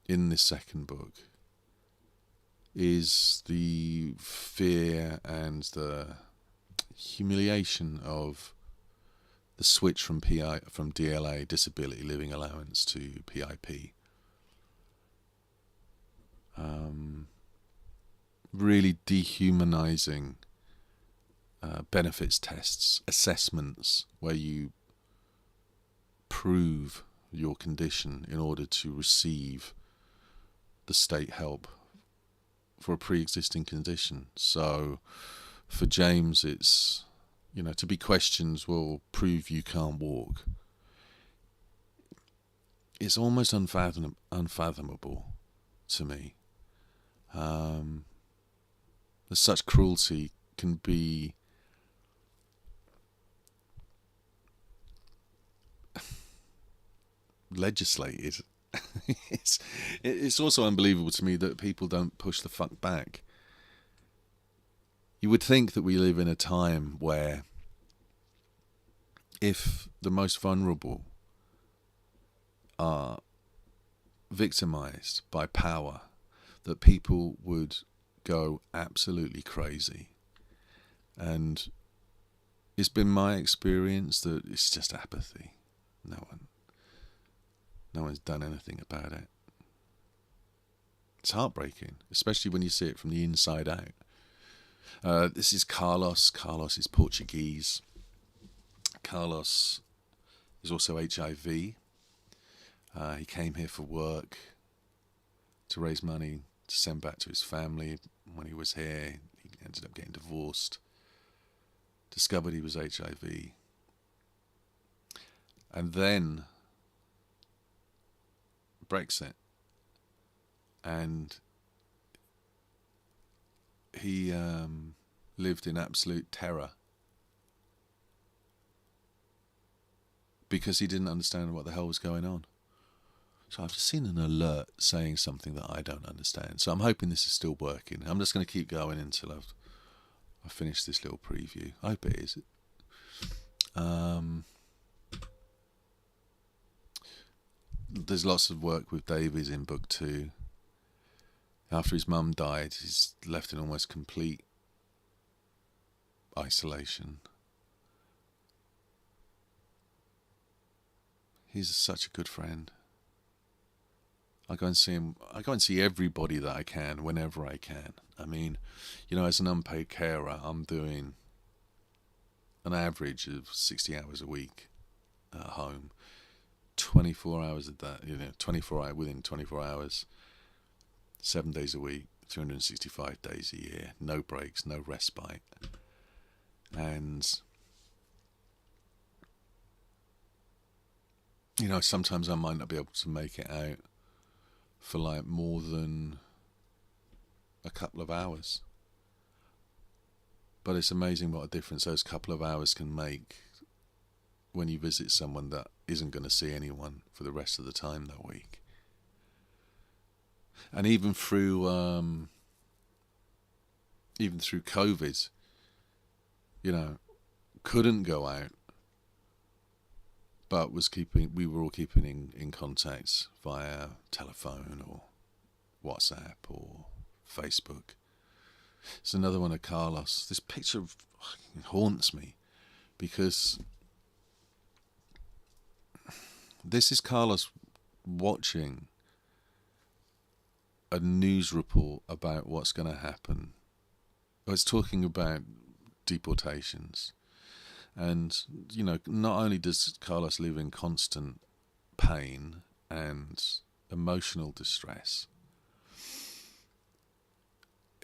in this second book is the fear and the humiliation of the switch from DLA, disability living allowance, to PIP. Really dehumanizing benefits tests, assessments where you prove your condition in order to receive the state help for a pre-existing condition. So for James, it's, to be questions will prove you can't walk. It's almost unfathomable to me. Such cruelty can be legislated. It's also unbelievable to me that people don't push the fuck back. You would think that we live in a time where if the most vulnerable are victimized by power, that people would go absolutely crazy. And it's been my experience that it's just apathy. No one's done anything about it. It's heartbreaking, especially when you see it from the inside out. This is Carlos. Carlos is Portuguese. Carlos is also HIV. He came here for work to raise money to send back to his family. When he was here, he ended up getting divorced, discovered he was HIV, and then Brexit, and he lived in absolute terror because he didn't understand what the hell was going on. So I've just seen an alert saying something that I don't understand. So I'm hoping this is still working. I'm just going to keep going until I've finished this little preview. I hope it is. There's lots of work with Davies in book 2. After his mum died, he's left in almost complete isolation. He's such a good friend. I go and see him. I go and see everybody that I can whenever I can. I mean, as an unpaid carer, I'm doing an average of 60 hours a week at home, 24 hours a day. 24 hours within 24 hours, 7 days a week, 365 days a year, no breaks, no respite, and sometimes I might not be able to make it out for like more than a couple of hours. But it's amazing what a difference those couple of hours can make when you visit someone that isn't going to see anyone for the rest of the time that week. And even through COVID, couldn't go out, but we were all keeping in contact via telephone or WhatsApp or Facebook. It's another one of Carlos. This picture haunts me because this is Carlos watching a news report about what's going to happen. It's talking about deportations. And, not only does Carlos live in constant pain and emotional distress,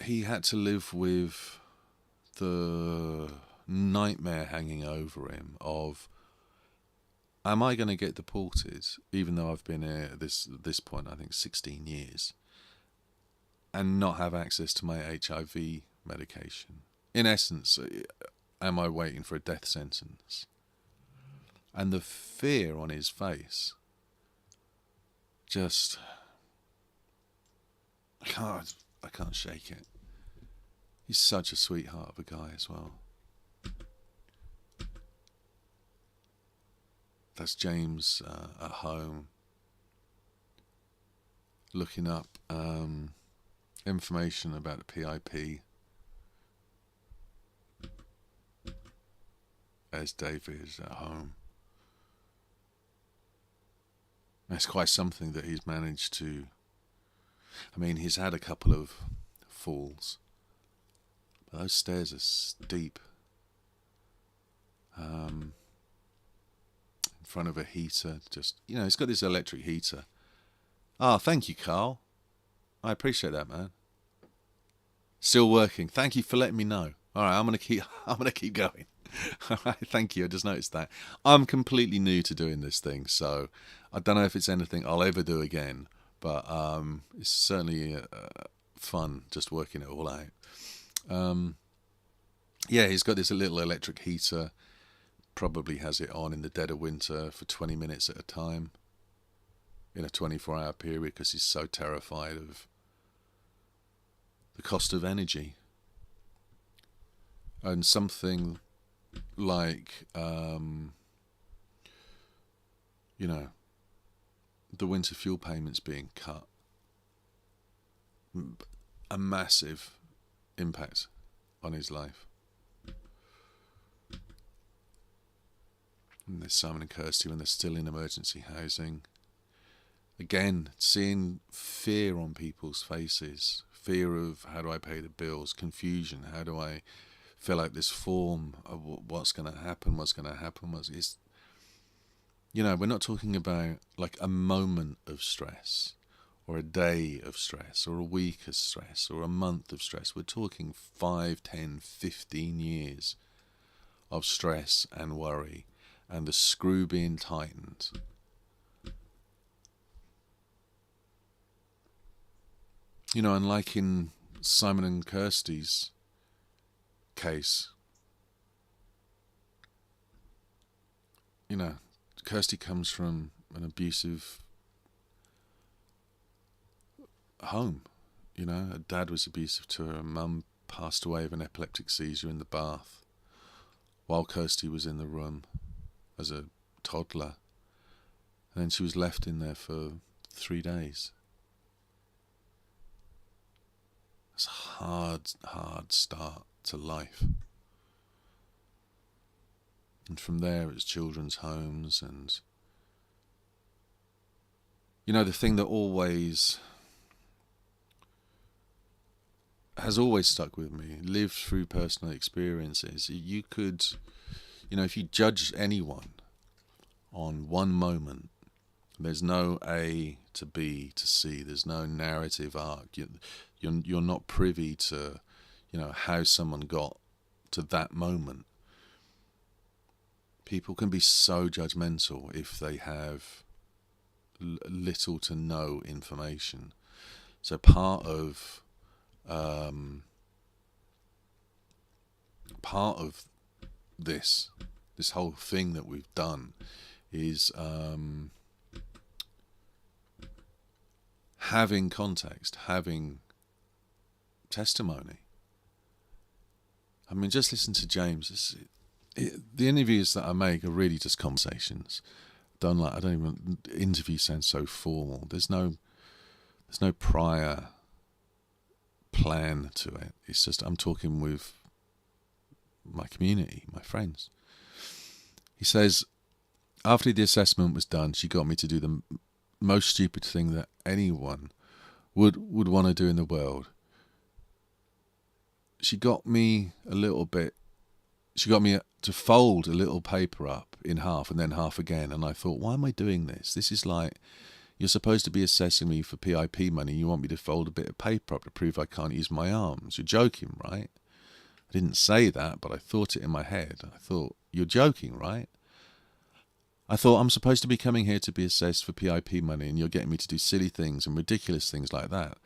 he had to live with the nightmare hanging over him of, am I going to get deported, even though I've been here at this point, I think 16 years? and not have access to my HIV medication. In essence, am I waiting for a death sentence? And the fear on his face, just, I can't shake it. He's such a sweetheart of a guy as well. That's James at home, looking up information about the PIP, as David is at home. It's quite something that he's managed to... I mean, he's had a couple of falls, but those stairs are steep. In front of a heater, just, you know, he's got this electric heater. Ah, thank you, Carl. I appreciate that, man. Still working. Thank you for letting me know. All right, I'm gonna keep going. All right, thank you. I just noticed that. I'm completely new to doing this thing, so I don't know if it's anything I'll ever do again. But it's certainly fun just working it all out. Yeah, he's got this little electric heater. Probably has it on in the dead of winter for 20 minutes at a time in a 24-hour period because he's so terrified of the cost of energy. And something like, you know, the winter fuel payments being cut, a massive impact on his life. And there's Simon and Kirsty when they're still in emergency housing. Again, seeing fear on people's faces, fear of how do I pay the bills, confusion, how do I fill out this form, what's going to happen, it's, you know, we're not talking about like a moment of stress or a day of stress or a week of stress or a month of stress. We're talking 5, 10, 15 years of stress and worry and the screw being tightened. You know, and like in Simon and Kirsty's case, you know, Kirsty comes from an abusive home. You know, her dad was abusive to her. Her mum passed away of an epileptic seizure in the bath while Kirsty was in the room as a toddler. And then she was left in there for 3 days. It's a hard start to life. And from there it's children's homes and, you know, the thing that has always stuck with me, lived through personal experiences. You could, you know, if you judge anyone on one moment, there's no A to B to C. There's no narrative arc. You're not privy to, you know, how someone got to that moment. People can be so judgmental if they have little to no information. So part of this whole thing that we've done is having context, having testimony. I mean, just listen to James. The interviews that I make are really just conversations. I don't even, interview sounds so formal. There's no prior plan to it. It's just I'm talking with my community, my friends. He says, after the assessment was done, she got me to do the most stupid thing that anyone would want to do in the world. She got me to fold a little paper up in half and then half again, and I thought, why am I doing this? This is like, you're supposed to be assessing me for PIP money. You want me to fold a bit of paper up to prove I can't use my arms. You're joking, right? I didn't say that, but I thought it in my head. I thought, you're joking, right? I thought, I'm supposed to be coming here to be assessed for PIP money, and you're getting me to do silly things and ridiculous things like that.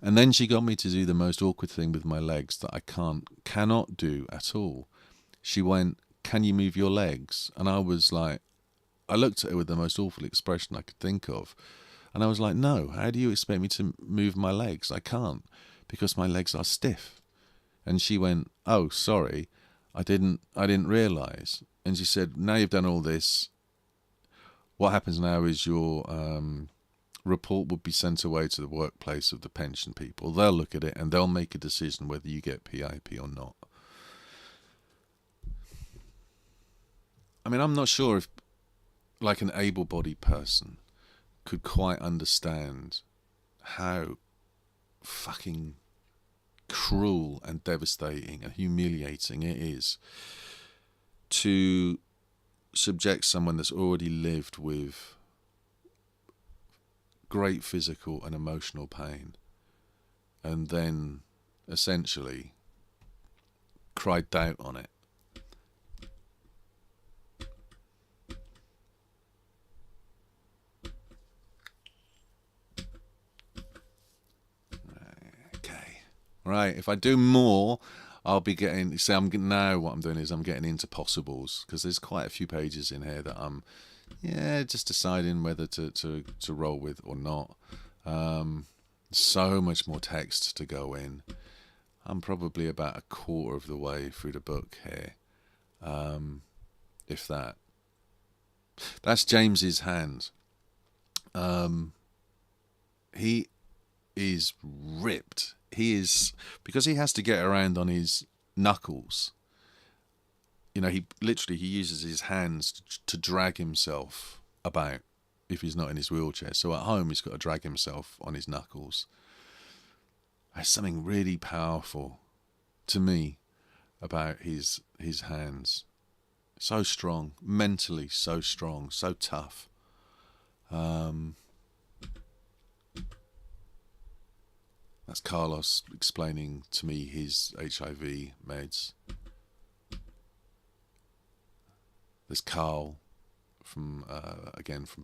And then she got me to do the most awkward thing with my legs that I cannot do at all. She went, "Can you move your legs?" And I was like, I looked at her with the most awful expression I could think of. And I was like, "No, how do you expect me to move my legs? I can't, because my legs are stiff." And she went, "Oh, sorry, I didn't realise." And she said, "Now you've done all this, what happens now is your report would be sent away to the workplace of the pension people. They'll look at it and they'll make a decision whether you get PIP or not." I mean, I'm not sure if, like, an able-bodied person could quite understand how fucking cruel and devastating and humiliating it is to subject someone that's already lived with great physical and emotional pain and then essentially cry doubt on it. Okay. Right, if I do more, I'll be getting... See, now what I'm doing is I'm getting into possibles, because there's quite a few pages in here that I'm, just deciding whether to roll with or not. So much more text to go in. I'm probably about a quarter of the way through the book here, if that. That's James's hand. He is ripped. He is, because he has to get around on his knuckles. He uses his hands to drag himself about if he's not in his wheelchair. So at home he's got to drag himself on his knuckles. There's something really powerful to me about his hands. So strong, mentally so strong, so tough. That's Carlos explaining to me his HIV meds. There's Carl from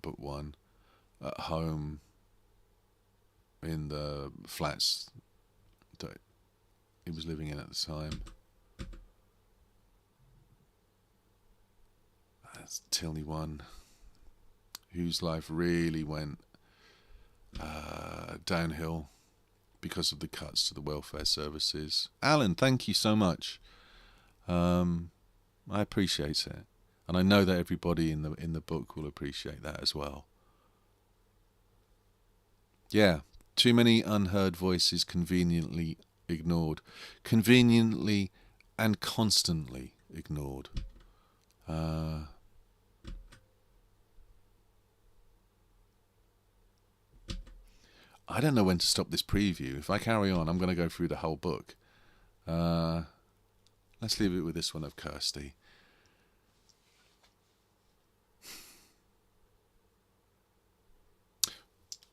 book 1, at home in the flats that he was living in at the time. That's Tilney 1, whose life really went downhill because of the cuts to the welfare services. Alan, thank you so much. I appreciate it, and I know that everybody in the book will appreciate that as well. Yeah, too many unheard voices conveniently ignored, conveniently and constantly ignored. I don't know when to stop this preview. If I carry on, I'm going to go through the whole book. Let's leave it with this one of Kirsty.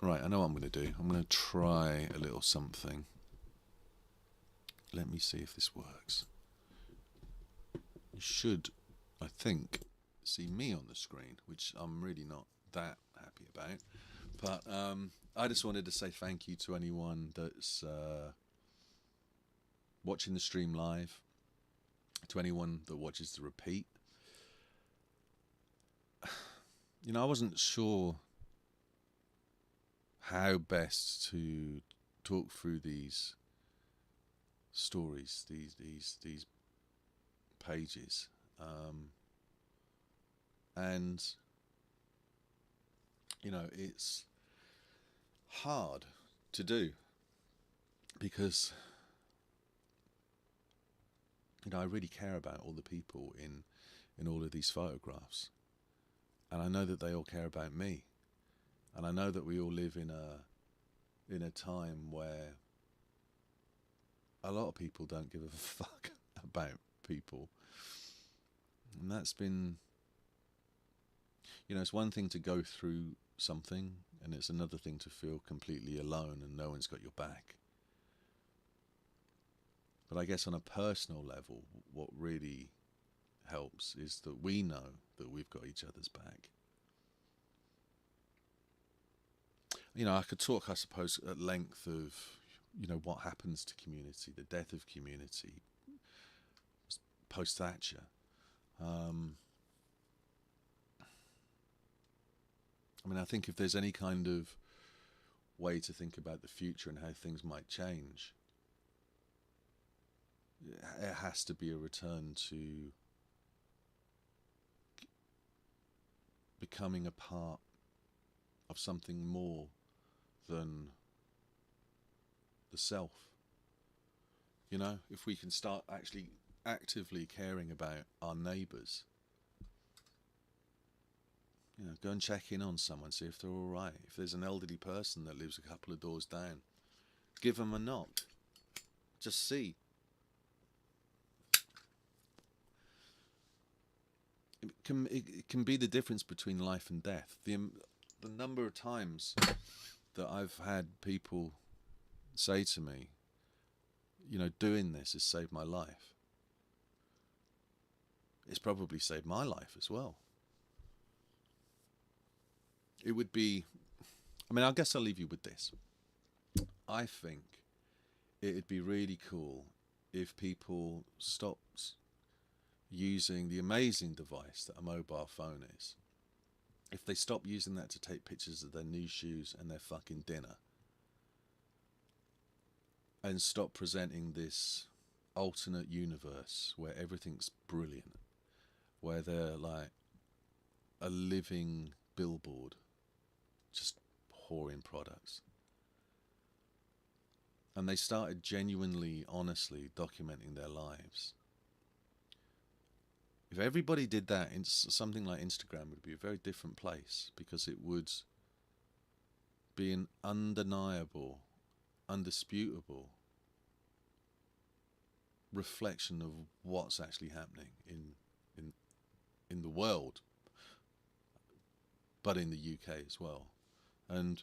Right, I know what I'm going to do. I'm going to try a little something. Let me see if this works. You should, I think, see me on the screen, which I'm really not that happy about. But I just wanted to say thank you to anyone that's watching the stream live, to anyone that watches the repeat. I wasn't sure how best to talk through these stories, these pages, and it's hard to do because I really care about all the people in all of these photographs, and I know that they all care about me, and I know that we all live in a time where a lot of people don't give a fuck about people, and that's been, it's one thing to go through something, and it's another thing to feel completely alone and no one's got your back. But I guess on a personal level, what really helps is that we know that we've got each other's back. I could talk, I suppose, at length of, what happens to community, the death of community post Thatcher. I think if there's any kind of way to think about the future and how things might change, it has to be a return to becoming a part of something more than the self. If we can start actually actively caring about our neighbours, go and check in on someone, see if they're all right. If there's an elderly person that lives a couple of doors down, give them a knock. Just see. It can be the difference between life and death. The number of times that I've had people say to me, doing this has saved my life. It's probably saved my life as well. It would be, I guess I'll leave you with this. I think it'd be really cool if people stopped using the amazing device that a mobile phone is. If they stop using that to take pictures of their new shoes and their fucking dinner, and stop presenting this alternate universe where everything's brilliant, where they're like a living billboard, just pouring products. And they started genuinely, honestly documenting their lives. If everybody did that, something like Instagram would be a very different place, because it would be an undeniable, undisputable reflection of what's actually happening in the world, but in the UK as well. And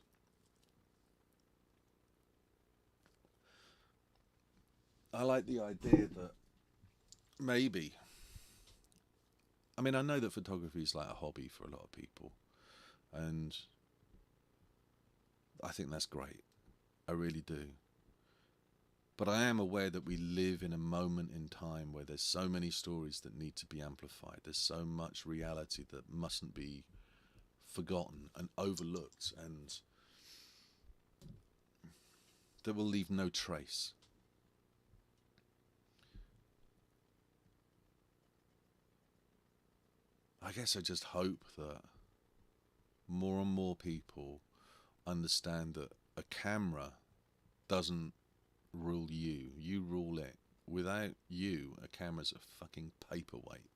I like the idea that maybe, I know that photography is like a hobby for a lot of people, and I think that's great. I really do. But I am aware that we live in a moment in time where there's so many stories that need to be amplified. There's so much reality that mustn't be forgotten and overlooked, and that will leave no trace. I guess I just hope that more and more people understand that a camera doesn't rule you. You rule it. Without you, a camera's a fucking paperweight.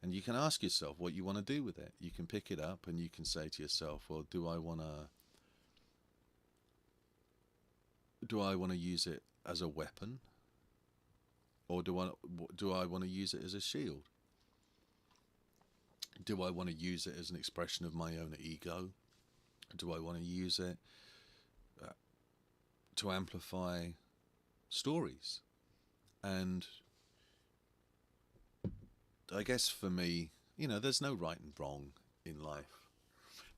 And you can ask yourself what you want to do with it. You can pick it up and you can say to yourself, well, do I want to use it as a weapon? Or do I want to use it as a shield? Do I want to use it as an expression of my own ego? Do I want to use it to amplify stories? And I guess for me, there's no right and wrong in life,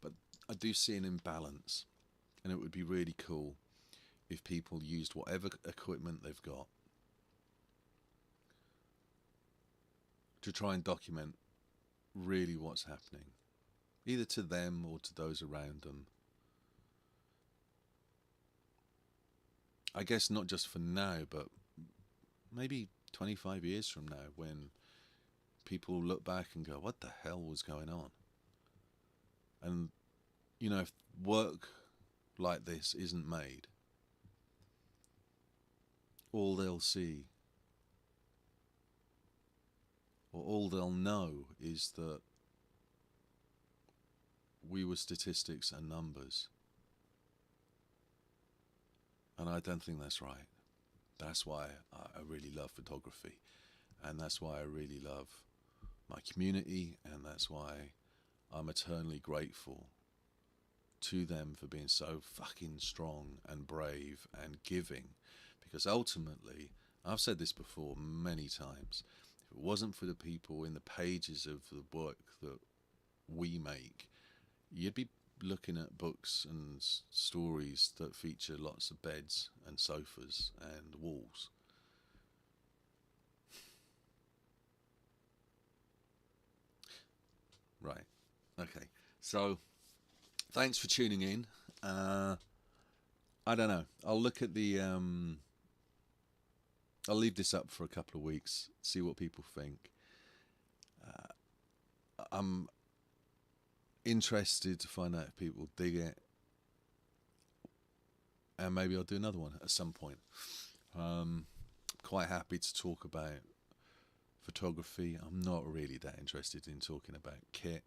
but I do see an imbalance, and it would be really cool if people used whatever equipment they've got to try and document really what's happening, either to them or to those around them. I guess not just for now, but maybe 25 years from now, when people look back and go, what the hell was going on? And, if work like this isn't made, all they'll see, or all they'll know, is that we were statistics and numbers. And I don't think that's right. That's why I really love photography, and that's why I really love my community, and that's why I'm eternally grateful to them for being so fucking strong and brave and giving. Because ultimately, I've said this before many times, if it wasn't for the people in the pages of the work that we make, you'd be looking at books and stories that feature lots of beds and sofas and walls. Right. Okay. So, thanks for tuning in. I don't know. I'll look at the. I'll leave this up for a couple of weeks, see what people think. I'm interested to find out if people dig it, and maybe I'll do another one at some point. Quite happy to talk about photography. I'm not really that interested in talking about kit.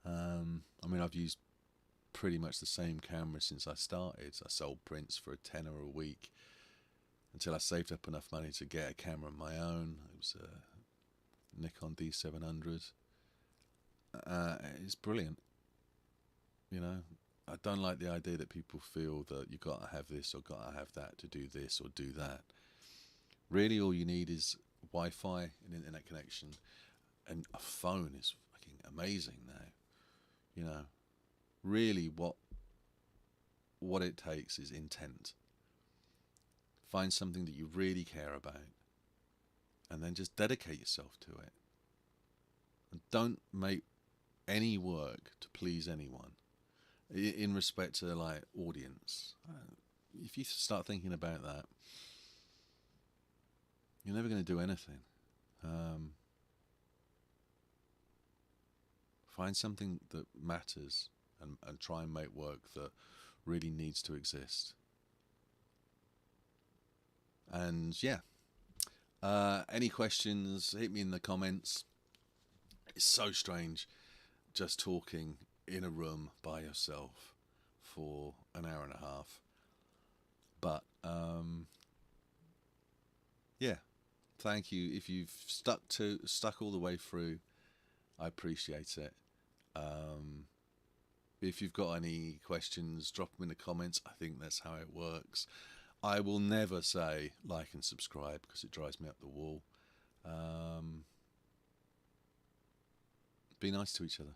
I mean, I've used pretty much the same camera since I started. I sold prints for $10 a week until I saved up enough money to get a camera of my own. It was a Nikon D700. It's brilliant. You know, I don't like the idea that people feel that you've got to have this or got to have that to do this or do that. Really, all you need is Wi-Fi, an internet connection, and a phone is fucking amazing now. You know, really what it takes is intent. Find something that you really care about, and then just dedicate yourself to it. And don't make any work to please anyone. In respect to like audience, if you start thinking about that, you're never going to do anything. Find something that matters and try and make work that really needs to exist. And yeah, any questions, hit me in the comments. It's so strange just talking in a room by yourself for an hour and a half. But yeah, thank you. If you've stuck all the way through, I appreciate it. If you've got any questions, drop them in the comments. I think that's how it works. I will never say like and subscribe because it drives me up the wall. Be nice to each other.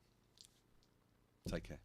Take care.